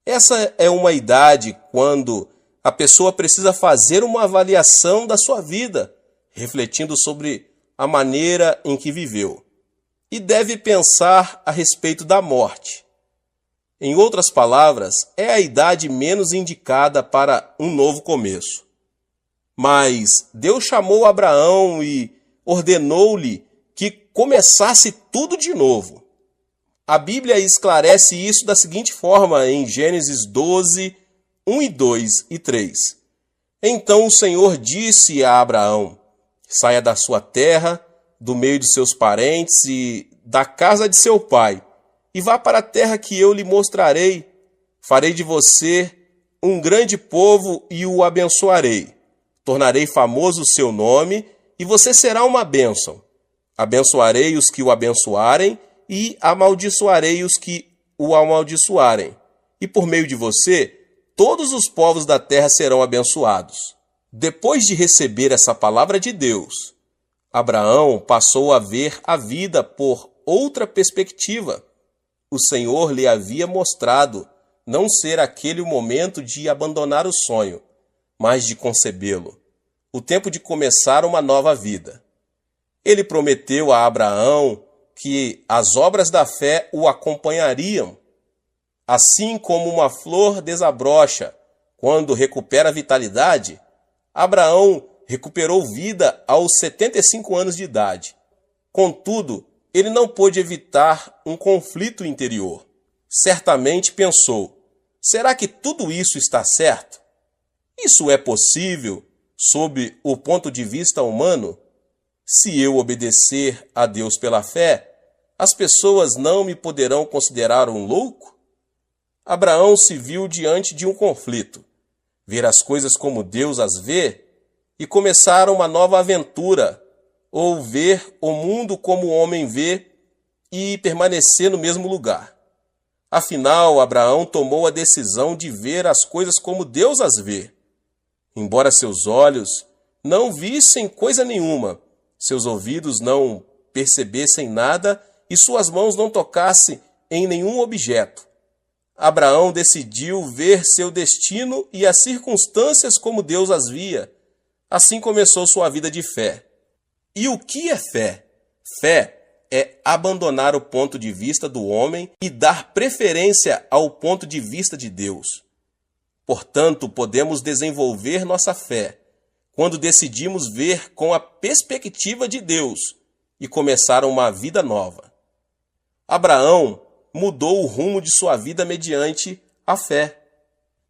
Essa é uma idade quando a pessoa precisa fazer uma avaliação da sua vida, refletindo sobre a maneira em que viveu, e deve pensar a respeito da morte. Em outras palavras, é a idade menos indicada para um novo começo. Mas Deus chamou Abraão e ordenou-lhe que começasse tudo de novo. A Bíblia esclarece isso da seguinte forma em Gênesis 12, 1 e 2 e 3. Então o Senhor disse a Abraão: saia da sua terra, do meio de seus parentes e da casa de seu pai, e vá para a terra que eu lhe mostrarei. Farei de você um grande povo e o abençoarei. Tornarei famoso o seu nome e você será uma bênção. Abençoarei os que o abençoarem e amaldiçoarei os que o amaldiçoarem. E por meio de você, todos os povos da terra serão abençoados. Depois de receber essa palavra de Deus, Abraão passou a ver a vida por outra perspectiva. O Senhor lhe havia mostrado não ser aquele o momento de abandonar o sonho, mas de concebê-lo, o tempo de começar uma nova vida. Ele prometeu a Abraão que as obras da fé o acompanhariam, assim como uma flor desabrocha quando recupera a vitalidade. Abraão recuperou vida aos 75 anos de idade. Contudo, ele não pôde evitar um conflito interior. Certamente pensou: será que tudo isso está certo? Isso é possível sob o ponto de vista humano? Se eu obedecer a Deus pela fé, as pessoas não me poderão considerar um louco? Abraão se viu diante de um conflito: ver as coisas como Deus as vê e começar uma nova aventura, ou ver o mundo como o homem vê e permanecer no mesmo lugar. Afinal, Abraão tomou a decisão de ver as coisas como Deus as vê. Embora seus olhos não vissem coisa nenhuma, seus ouvidos não percebessem nada e suas mãos não tocassem em nenhum objeto, Abraão decidiu ver seu destino e as circunstâncias como Deus as via. Assim começou sua vida de fé. E o que é fé? Fé é abandonar o ponto de vista do homem e dar preferência ao ponto de vista de Deus. Portanto, podemos desenvolver nossa fé quando decidimos ver com a perspectiva de Deus e começar uma vida nova. Abraão mudou o rumo de sua vida mediante a fé.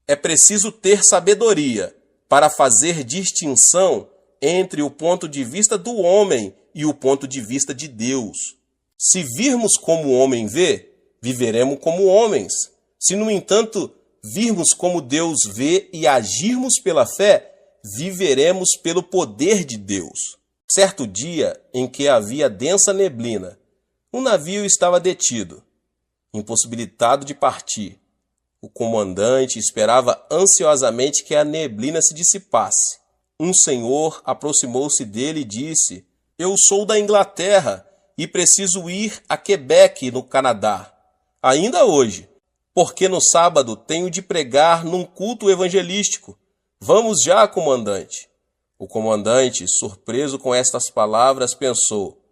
É preciso ter sabedoria para fazer distinção entre o ponto de vista do homem e o ponto de vista de Deus. Se virmos como o homem vê, viveremos como homens. Se, no entanto, virmos como Deus vê e agirmos pela fé, viveremos pelo poder de Deus. Certo dia em que havia densa neblina, um navio estava detido, impossibilitado de partir. O comandante esperava ansiosamente que a neblina se dissipasse. Um senhor aproximou-se dele e disse: "Eu sou da Inglaterra e preciso ir a Quebec, no Canadá, ainda hoje, porque no sábado tenho de pregar num culto evangelístico. Vamos já, comandante." O comandante, surpreso com estas palavras, pensou: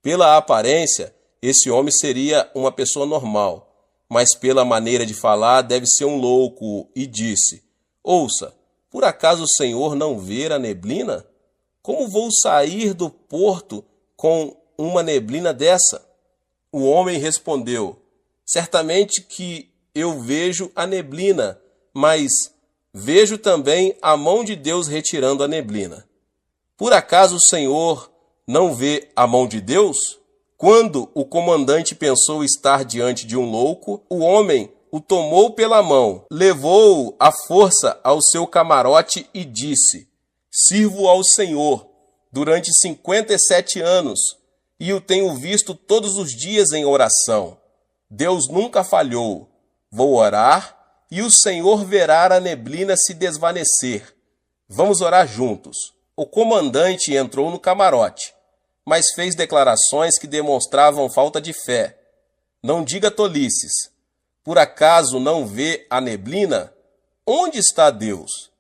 pela aparência, esse homem seria uma pessoa normal, mas pela maneira de falar deve ser um louco, e disse: "Ouça, por acaso o senhor não vê a neblina? Como vou sair do porto com uma neblina dessa?" O homem respondeu: "Certamente que eu vejo a neblina, mas vejo também a mão de Deus retirando a neblina. Por acaso o senhor não vê a mão de Deus? Quando o comandante pensou estar diante de um louco, o homem o tomou pela mão, levou-o à força ao seu camarote e disse: sirvo ao Senhor durante 57 anos e o tenho visto todos os dias em oração. Deus nunca falhou. Vou orar e o Senhor verá a neblina se desvanecer. Vamos orar juntos. O comandante entrou no camarote, mas fez declarações que demonstravam falta de fé. Não diga tolices. Por acaso não vê a neblina? Onde está Deus?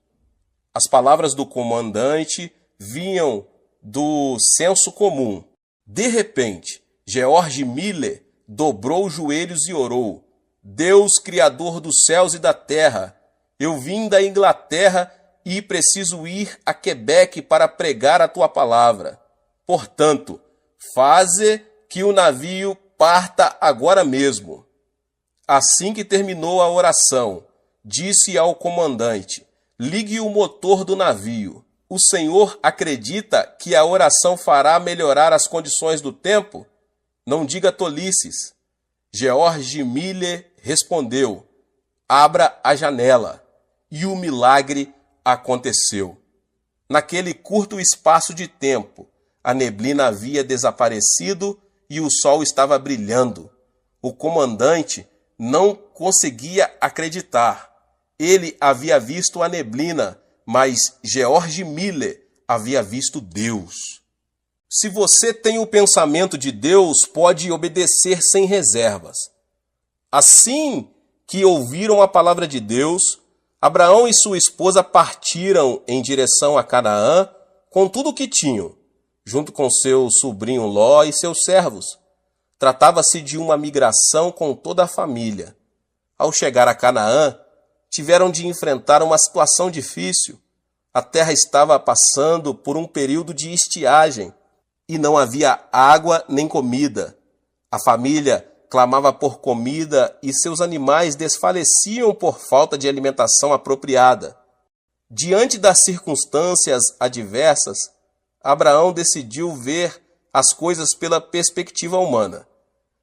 As palavras do comandante vinham do senso comum. De repente, George Miller dobrou os joelhos e orou: Deus, Criador dos céus e da terra, eu vim da Inglaterra e preciso ir a Quebec para pregar a tua palavra. Portanto, faze que o navio parta agora mesmo. Assim que terminou a oração, disse ao comandante: ligue o motor do navio. O senhor acredita que a oração fará melhorar as condições do tempo? Não diga tolices. George Miller respondeu: abra a janela. E o milagre aconteceu. Naquele curto espaço de tempo, a neblina havia desaparecido e o sol estava brilhando. O comandante não conseguia acreditar. Ele havia visto a neblina, mas George Miller havia visto Deus. Se você tem o pensamento de Deus, pode obedecer sem reservas. Assim que ouviram a palavra de Deus, Abraão e sua esposa partiram em direção a Canaã com tudo o que tinham, junto com seu sobrinho Ló e seus servos. Tratava-se de uma migração com toda a família. Ao chegar a Canaã, tiveram de enfrentar uma situação difícil. A terra estava passando por um período de estiagem e não havia água nem comida. A família clamava por comida e seus animais desfaleciam por falta de alimentação apropriada. Diante das circunstâncias adversas, Abraão decidiu ver as coisas pela perspectiva humana.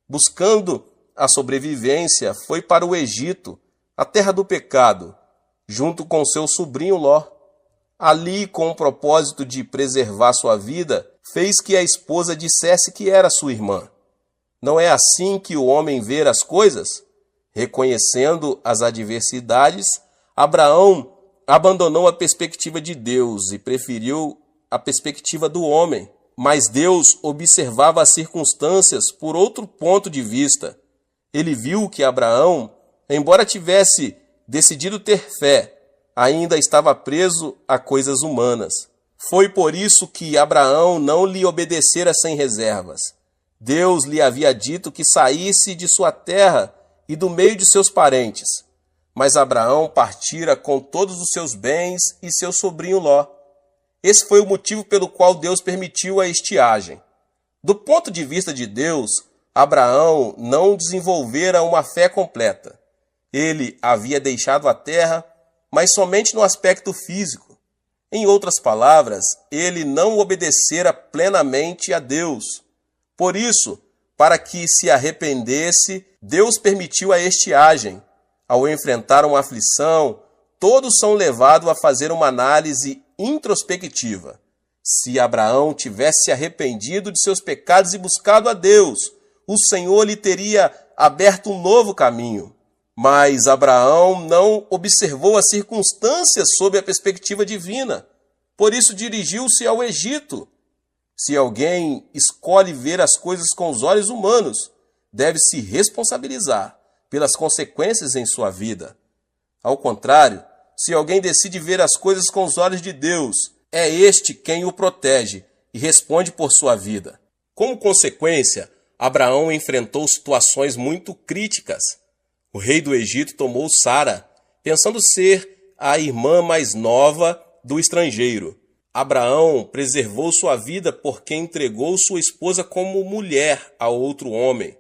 Buscando a sobrevivência, foi para o Egito, a terra do pecado, junto com seu sobrinho Ló. Ali, com o propósito de preservar sua vida, fez que a esposa dissesse que era sua irmã. Não é assim que o homem vê as coisas? Reconhecendo as adversidades, Abraão abandonou a perspectiva de Deus e preferiu a perspectiva do homem. Mas Deus observava as circunstâncias por outro ponto de vista. Ele viu que Abraão, embora tivesse decidido ter fé, ainda estava preso a coisas humanas. Foi por isso que Abraão não lhe obedecera sem reservas. Deus lhe havia dito que saísse de sua terra e do meio de seus parentes. Mas Abraão partira com todos os seus bens e seu sobrinho Ló. Esse foi o motivo pelo qual Deus permitiu a estiagem. Do ponto de vista de Deus, Abraão não desenvolvera uma fé completa. Ele havia deixado a terra, mas somente no aspecto físico. Em outras palavras, ele não obedecera plenamente a Deus. Por isso, para que se arrependesse, Deus permitiu a estiagem. Ao enfrentar uma aflição, todos são levados a fazer uma análise introspectiva. Se Abraão tivesse arrependido de seus pecados e buscado a Deus, o Senhor lhe teria aberto um novo caminho. Mas Abraão não observou as circunstâncias sob a perspectiva divina. Por isso dirigiu-se ao Egito. Se alguém escolhe ver as coisas com os olhos humanos, deve se responsabilizar pelas consequências em sua vida. Ao contrário, se alguém decide ver as coisas com os olhos de Deus, é este quem o protege e responde por sua vida. Como consequência, Abraão enfrentou situações muito críticas. O rei do Egito tomou Sara, pensando ser a irmã mais nova do estrangeiro. Abraão preservou sua vida porque entregou sua esposa como mulher a outro homem.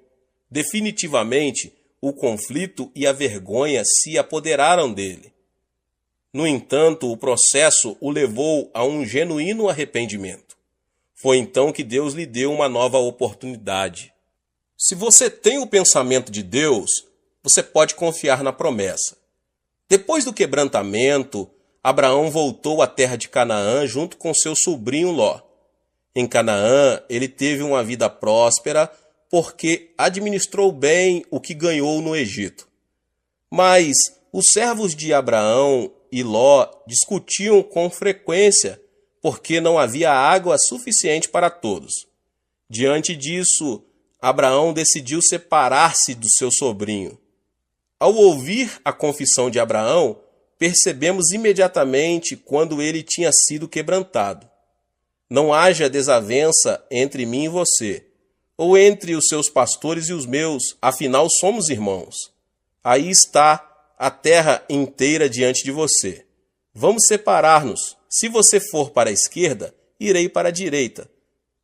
Definitivamente, o conflito e a vergonha se apoderaram dele. No entanto, o processo o levou a um genuíno arrependimento. Foi então que Deus lhe deu uma nova oportunidade. Se você tem o pensamento de Deus, você pode confiar na promessa. Depois do quebrantamento, Abraão voltou à terra de Canaã junto com seu sobrinho Ló. Em Canaã, ele teve uma vida próspera porque administrou bem o que ganhou no Egito. Mas os servos de Abraão e Ló discutiam com frequência porque não havia água suficiente para todos. Diante disso, Abraão decidiu separar-se do seu sobrinho. Ao ouvir a confissão de Abraão, percebemos imediatamente quando ele tinha sido quebrantado. Não haja desavença entre mim e você, ou entre os seus pastores e os meus, afinal somos irmãos. Aí está a terra inteira diante de você. Vamos separar-nos. Se você for para a esquerda, irei para a direita.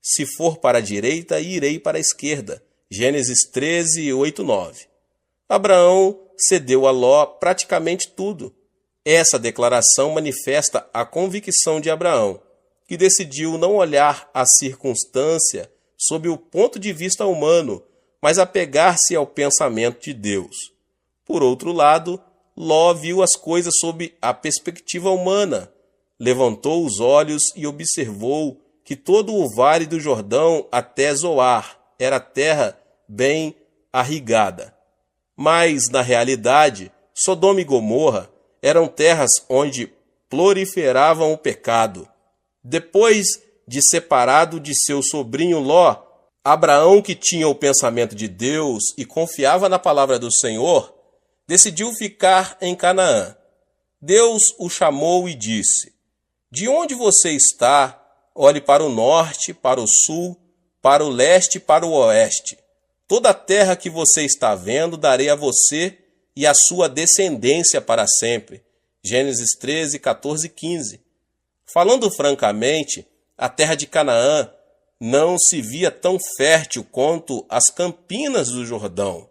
Se for para a direita, irei para a esquerda. Gênesis 13, 8, 9. Abraão cedeu a Ló praticamente tudo. Essa declaração manifesta a convicção de Abraão, que decidiu não olhar a circunstância sob o ponto de vista humano, mas apegar-se ao pensamento de Deus. Por outro lado, Ló viu as coisas sob a perspectiva humana, levantou os olhos e observou que todo o vale do Jordão até Zoar era terra bem irrigada. Mas, na realidade, Sodoma e Gomorra eram terras onde proliferavam o pecado. Depois de separado de seu sobrinho Ló, Abraão, que tinha o pensamento de Deus e confiava na palavra do Senhor, decidiu ficar em Canaã. Deus o chamou e disse: "De onde você está, olhe para o norte, para o sul, para o leste e para o oeste. Toda a terra que você está vendo darei a você e a sua descendência para sempre." Gênesis 13, 14 e 15. Falando francamente, a terra de Canaã não se via tão fértil quanto as campinas do Jordão.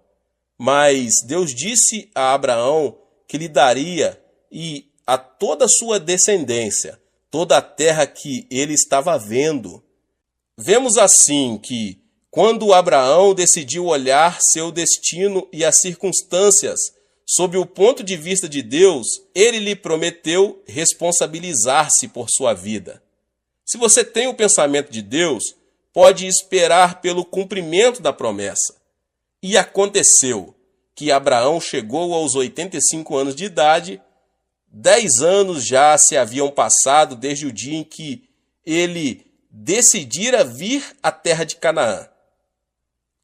Mas Deus disse a Abraão que lhe daria e a toda a sua descendência toda a terra que ele estava vendo. Vemos assim que, quando Abraão decidiu olhar seu destino e as circunstâncias sob o ponto de vista de Deus, ele lhe prometeu responsabilizar-se por sua vida. Se você tem o pensamento de Deus, pode esperar pelo cumprimento da promessa. E aconteceu que Abraão chegou aos 85 anos de idade. 10 anos já se haviam passado desde o dia em que ele decidira vir à terra de Canaã.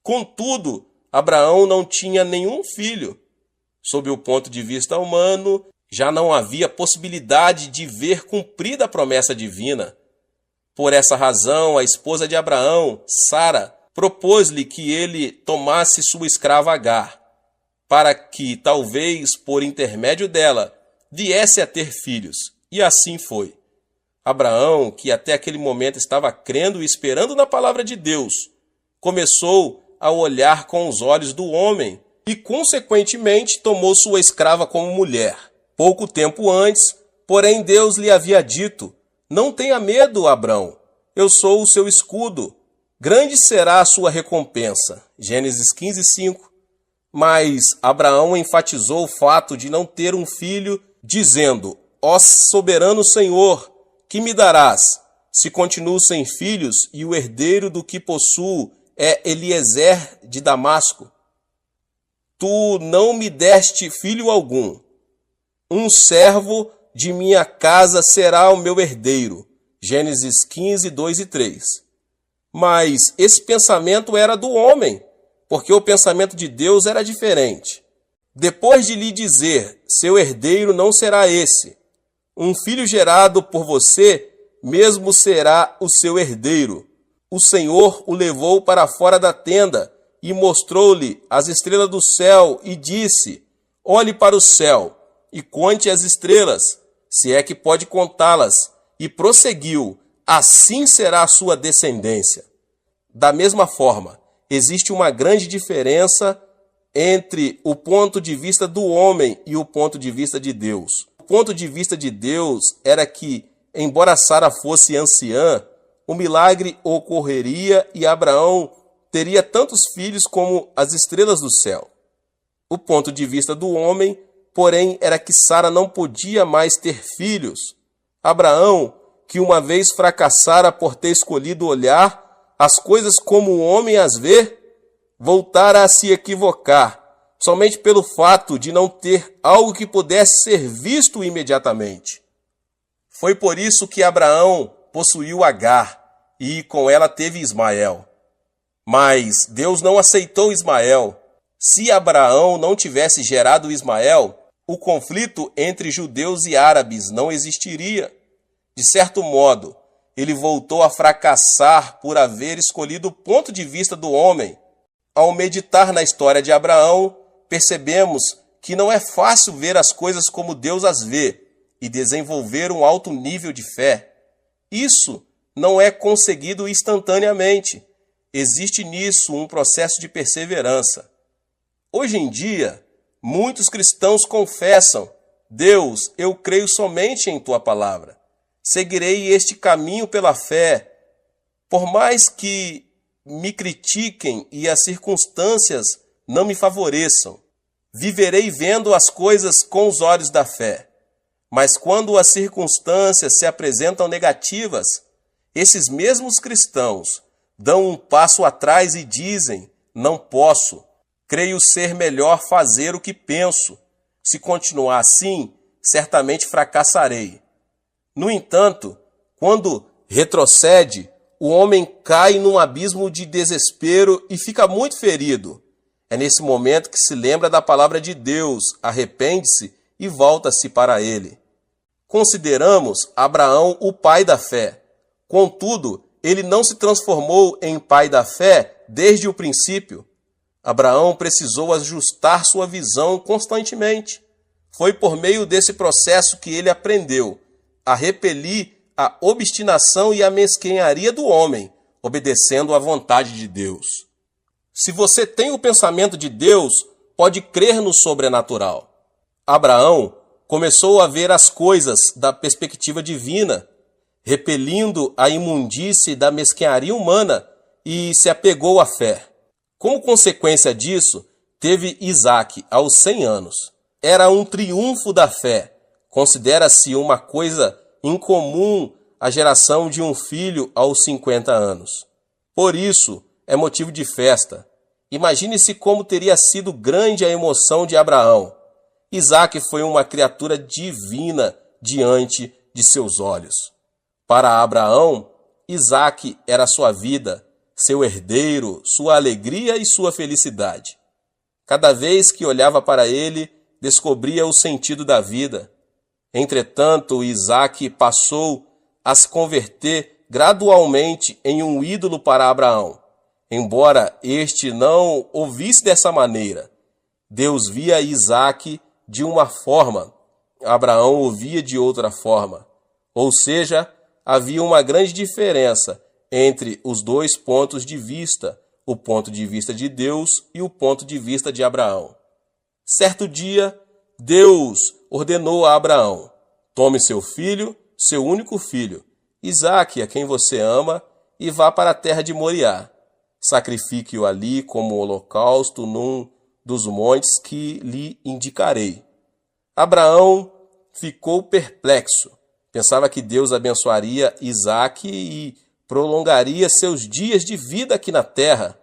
Contudo, Abraão não tinha nenhum filho. Sob o ponto de vista humano, já não havia possibilidade de ver cumprida a promessa divina. Por essa razão, a esposa de Abraão, Sara, propôs-lhe que ele tomasse sua escrava Agar, para que, talvez por intermédio dela, viesse a ter filhos. E assim foi. Abraão, que até aquele momento estava crendo e esperando na palavra de Deus, começou a olhar com os olhos do homem e, consequentemente, tomou sua escrava como mulher. Pouco tempo antes, porém, Deus lhe havia dito: "Não tenha medo, Abrão, eu sou o seu escudo. Grande será a sua recompensa." Gênesis 15, 5. Mas Abraão enfatizou o fato de não ter um filho, dizendo: "Ó soberano Senhor, que me darás, se continuo sem filhos e o herdeiro do que possuo é Eliezer de Damasco? Tu não me deste filho algum. Um servo de minha casa será o meu herdeiro." Gênesis 15, 2 e 3. Mas esse pensamento era do homem, porque o pensamento de Deus era diferente. Depois de lhe dizer: "Seu herdeiro não será esse. Um filho gerado por você mesmo será o seu herdeiro." O Senhor o levou para fora da tenda e mostrou-lhe as estrelas do céu e disse: "Olhe para o céu e conte as estrelas, se é que pode contá-las." E prosseguiu: "Assim será a sua descendência." Da mesma forma, existe uma grande diferença entre o ponto de vista do homem e o ponto de vista de Deus. O ponto de vista de Deus era que, embora Sara fosse anciã, o milagre ocorreria e Abraão teria tantos filhos como as estrelas do céu. O ponto de vista do homem, porém, era que Sara não podia mais ter filhos. Abraão, que uma vez fracassara por ter escolhido olhar as coisas como o homem as vê, voltara a se equivocar, somente pelo fato de não ter algo que pudesse ser visto imediatamente. Foi por isso que Abraão possuiu Agar e com ela teve Ismael. Mas Deus não aceitou Ismael. Se Abraão não tivesse gerado Ismael, o conflito entre judeus e árabes não existiria. De certo modo, ele voltou a fracassar por haver escolhido o ponto de vista do homem. Ao meditar na história de Abraão, percebemos que não é fácil ver as coisas como Deus as vê e desenvolver um alto nível de fé. Isso não é conseguido instantaneamente. Existe nisso um processo de perseverança. Hoje em dia, muitos cristãos confessam: Deus, eu creio somente em tua palavra. Seguirei este caminho pela fé. Por mais que me critiquem e as circunstâncias não me favoreçam, viverei vendo as coisas com os olhos da fé. Mas quando as circunstâncias se apresentam negativas, esses mesmos cristãos dão um passo atrás e dizem: não posso, creio ser melhor fazer o que penso. Se continuar assim, certamente fracassarei. No entanto, quando retrocede, o homem cai num abismo de desespero e fica muito ferido. É nesse momento que se lembra da palavra de Deus, arrepende-se e volta-se para ele. Consideramos Abraão o pai da fé. Contudo, ele não se transformou em pai da fé desde o princípio. Abraão precisou ajustar sua visão constantemente. Foi por meio desse processo que ele aprendeu a repelir a obstinação e a mesquinharia do homem, obedecendo à vontade de Deus. Se você tem o pensamento de Deus, pode crer no sobrenatural. Abraão começou a ver as coisas da perspectiva divina, repelindo a imundície da mesquinharia humana e se apegou à fé. Como consequência disso, teve Isaque aos 100 anos. Era um triunfo da fé. Considera-se uma coisa incomum a geração de um filho aos 50 anos. Por isso, é motivo de festa. Imagine-se como teria sido grande a emoção de Abraão. Isaque foi uma criatura divina diante de seus olhos. Para Abraão, Isaque era sua vida, seu herdeiro, sua alegria e sua felicidade. Cada vez que olhava para ele, descobria o sentido da vida. Entretanto, Isaque passou a se converter gradualmente em um ídolo para Abraão. Embora este não o visse dessa maneira, Deus via Isaque de uma forma, Abraão o via de outra forma. Ou seja, havia uma grande diferença entre os dois pontos de vista, o ponto de vista de Deus e o ponto de vista de Abraão. Certo dia, Deus ordenou a Abraão: tome seu filho, seu único filho, Isaque, a quem você ama, e vá para a terra de Moriá. Sacrifique-o ali como holocausto num dos montes que lhe indicarei. Abraão ficou perplexo. Pensava que Deus abençoaria Isaque e prolongaria seus dias de vida aqui na terra.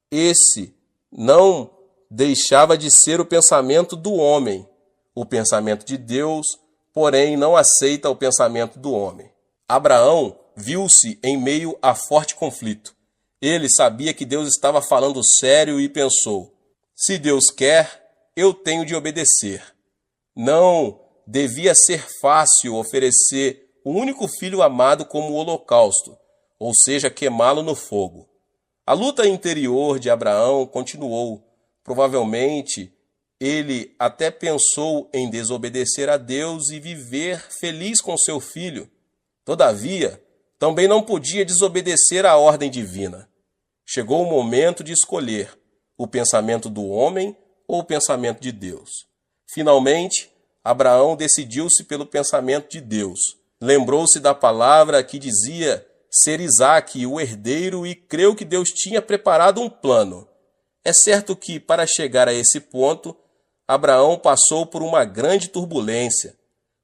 Esse não deixava de ser o pensamento do homem. O pensamento de Deus, porém, não aceita o pensamento do homem. Abraão viu-se em meio a forte conflito. Ele sabia que Deus estava falando sério e pensou: se Deus quer, eu tenho de obedecer. Não devia ser fácil oferecer o único filho amado como holocausto, ou seja, queimá-lo no fogo. A luta interior de Abraão continuou. Provavelmente, ele até pensou em desobedecer a Deus e viver feliz com seu filho. Todavia, também não podia desobedecer à ordem divina. Chegou o momento de escolher o pensamento do homem ou o pensamento de Deus. Finalmente, Abraão decidiu-se pelo pensamento de Deus. Lembrou-se da palavra que dizia ser Isaque o herdeiro e creu que Deus tinha preparado um plano. É certo que, para chegar a esse ponto, Abraão passou por uma grande turbulência.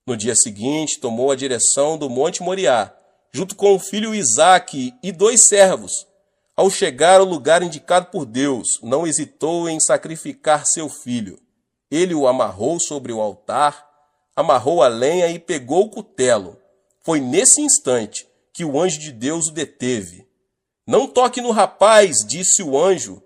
No dia seguinte, tomou a direção do Monte Moriá, junto com o filho Isaque e 2 servos. Ao chegar ao lugar indicado por Deus, não hesitou em sacrificar seu filho. Ele o amarrou sobre o altar, amarrou a lenha e pegou o cutelo. Foi nesse instante que o anjo de Deus o deteve. Não toque no rapaz, disse o anjo.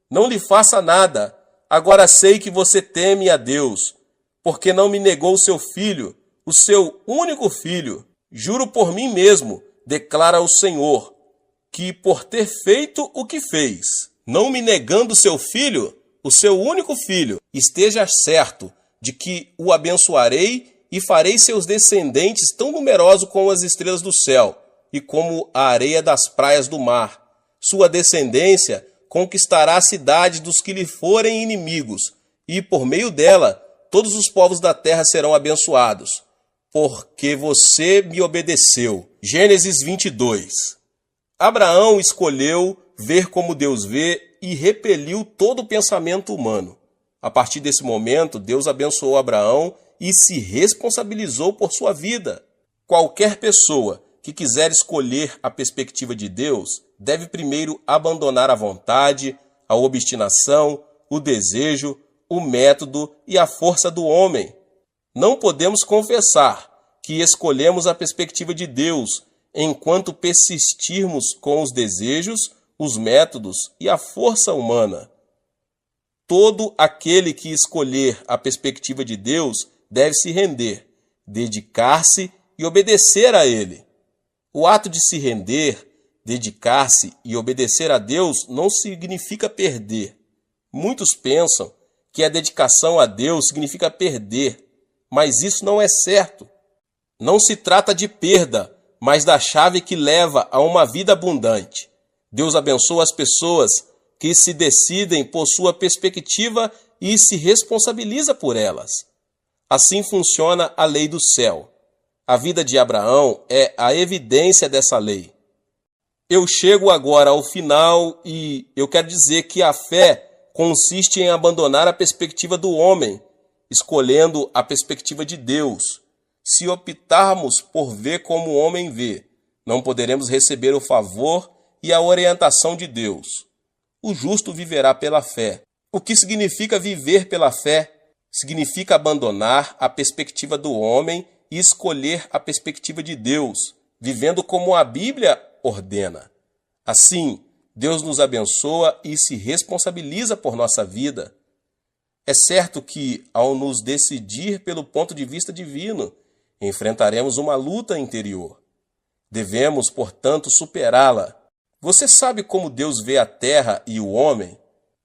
Não lhe faça nada. Agora sei que você teme a Deus, porque não me negou seu filho, o seu único filho. Juro por mim mesmo, declara o Senhor, que por ter feito o que fez, não me negando seu filho, o seu único filho, esteja certo de que o abençoarei e farei seus descendentes tão numerosos como as estrelas do céu e como a areia das praias do mar. Sua descendência conquistará a cidade dos que lhe forem inimigos, e por meio dela todos os povos da terra serão abençoados, porque você me obedeceu. Gênesis 22. Abraão escolheu ver como Deus vê e repeliu todo o pensamento humano. A partir desse momento, Deus abençoou Abraão e se responsabilizou por sua vida. Qualquer pessoa que quiser escolher a perspectiva de Deus deve primeiro abandonar a vontade, a obstinação, o desejo, o método e a força do homem. Não podemos confessar que escolhemos a perspectiva de Deus enquanto persistirmos com os desejos, os métodos e a força humana. Todo aquele que escolher a perspectiva de Deus deve se render, dedicar-se e obedecer a Ele. O ato de se render, dedicar-se e obedecer a Deus não significa perder. Muitos pensam que a dedicação a Deus significa perder, mas isso não é certo. Não se trata de perda, mas da chave que leva a uma vida abundante. Deus abençoa as pessoas que se decidem por sua perspectiva e se responsabiliza por elas. Assim funciona a lei do céu. A vida de Abraão é a evidência dessa lei. Eu chego agora ao final e eu quero dizer que a fé consiste em abandonar a perspectiva do homem, escolhendo a perspectiva de Deus. Se optarmos por ver como o homem vê, não poderemos receber o favor e a orientação de Deus. O justo viverá pela fé. O que significa viver pela fé? Significa abandonar a perspectiva do homem e escolher a perspectiva de Deus, vivendo como a Bíblia ordena. Assim, Deus nos abençoa e se responsabiliza por nossa vida. É certo que, ao nos decidir pelo ponto de vista divino, enfrentaremos uma luta interior. Devemos, portanto, superá-la. Você sabe como Deus vê a terra e o homem?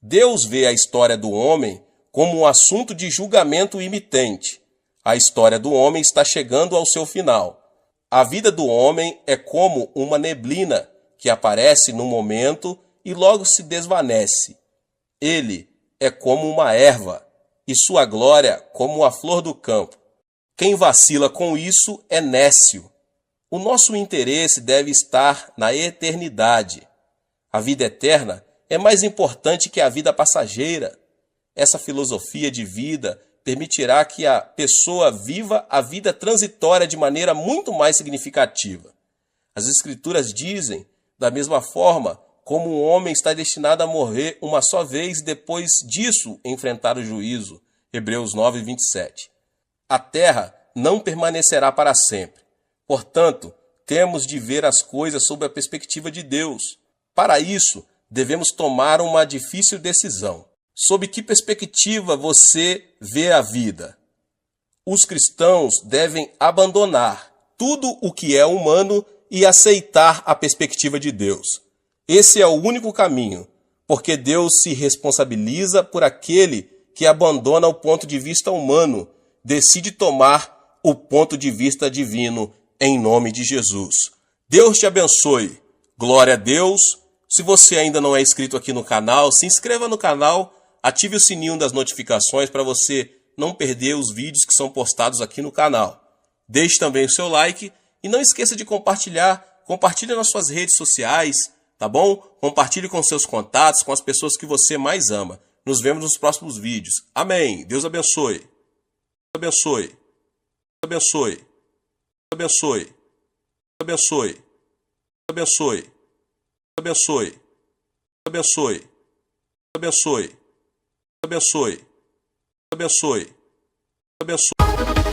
Deus vê a história do homem como um assunto de julgamento imitente. A história do homem está chegando ao seu final. A vida do homem é como uma neblina que aparece num momento e logo se desvanece. Ele é como uma erva e sua glória como a flor do campo. Quem vacila com isso é nécio. O nosso interesse deve estar na eternidade. A vida eterna é mais importante que a vida passageira. Essa filosofia de vida permitirá que a pessoa viva a vida transitória de maneira muito mais significativa. As Escrituras dizem, da mesma forma, como um homem está destinado a morrer uma só vez e depois disso enfrentar o juízo. Hebreus 9, 27. A terra não permanecerá para sempre. Portanto, temos de ver as coisas sob a perspectiva de Deus. Para isso, devemos tomar uma difícil decisão. Sob que perspectiva você vê a vida? Os cristãos devem abandonar tudo o que é humano e aceitar a perspectiva de Deus. Esse é o único caminho, porque Deus se responsabiliza por aquele que abandona o ponto de vista humano, decide tomar o ponto de vista divino em nome de Jesus. Deus te abençoe. Glória a Deus. Se você ainda não é inscrito aqui no canal, se inscreva no canal, ative o sininho das notificações para você não perder os vídeos que são postados aqui no canal. Deixe também o seu like e não esqueça de compartilhar compartilhe nas suas redes sociais, tá bom? Compartilhe com seus contatos, com as pessoas que você mais ama. Nos vemos nos próximos vídeos. Amém. Deus abençoe. Abençoe. Abençoe. Abençoe. Abençoe. Abençoe. Abençoe. Abençoe. Abençoe. Abençoe. Abençoe. Abençoe.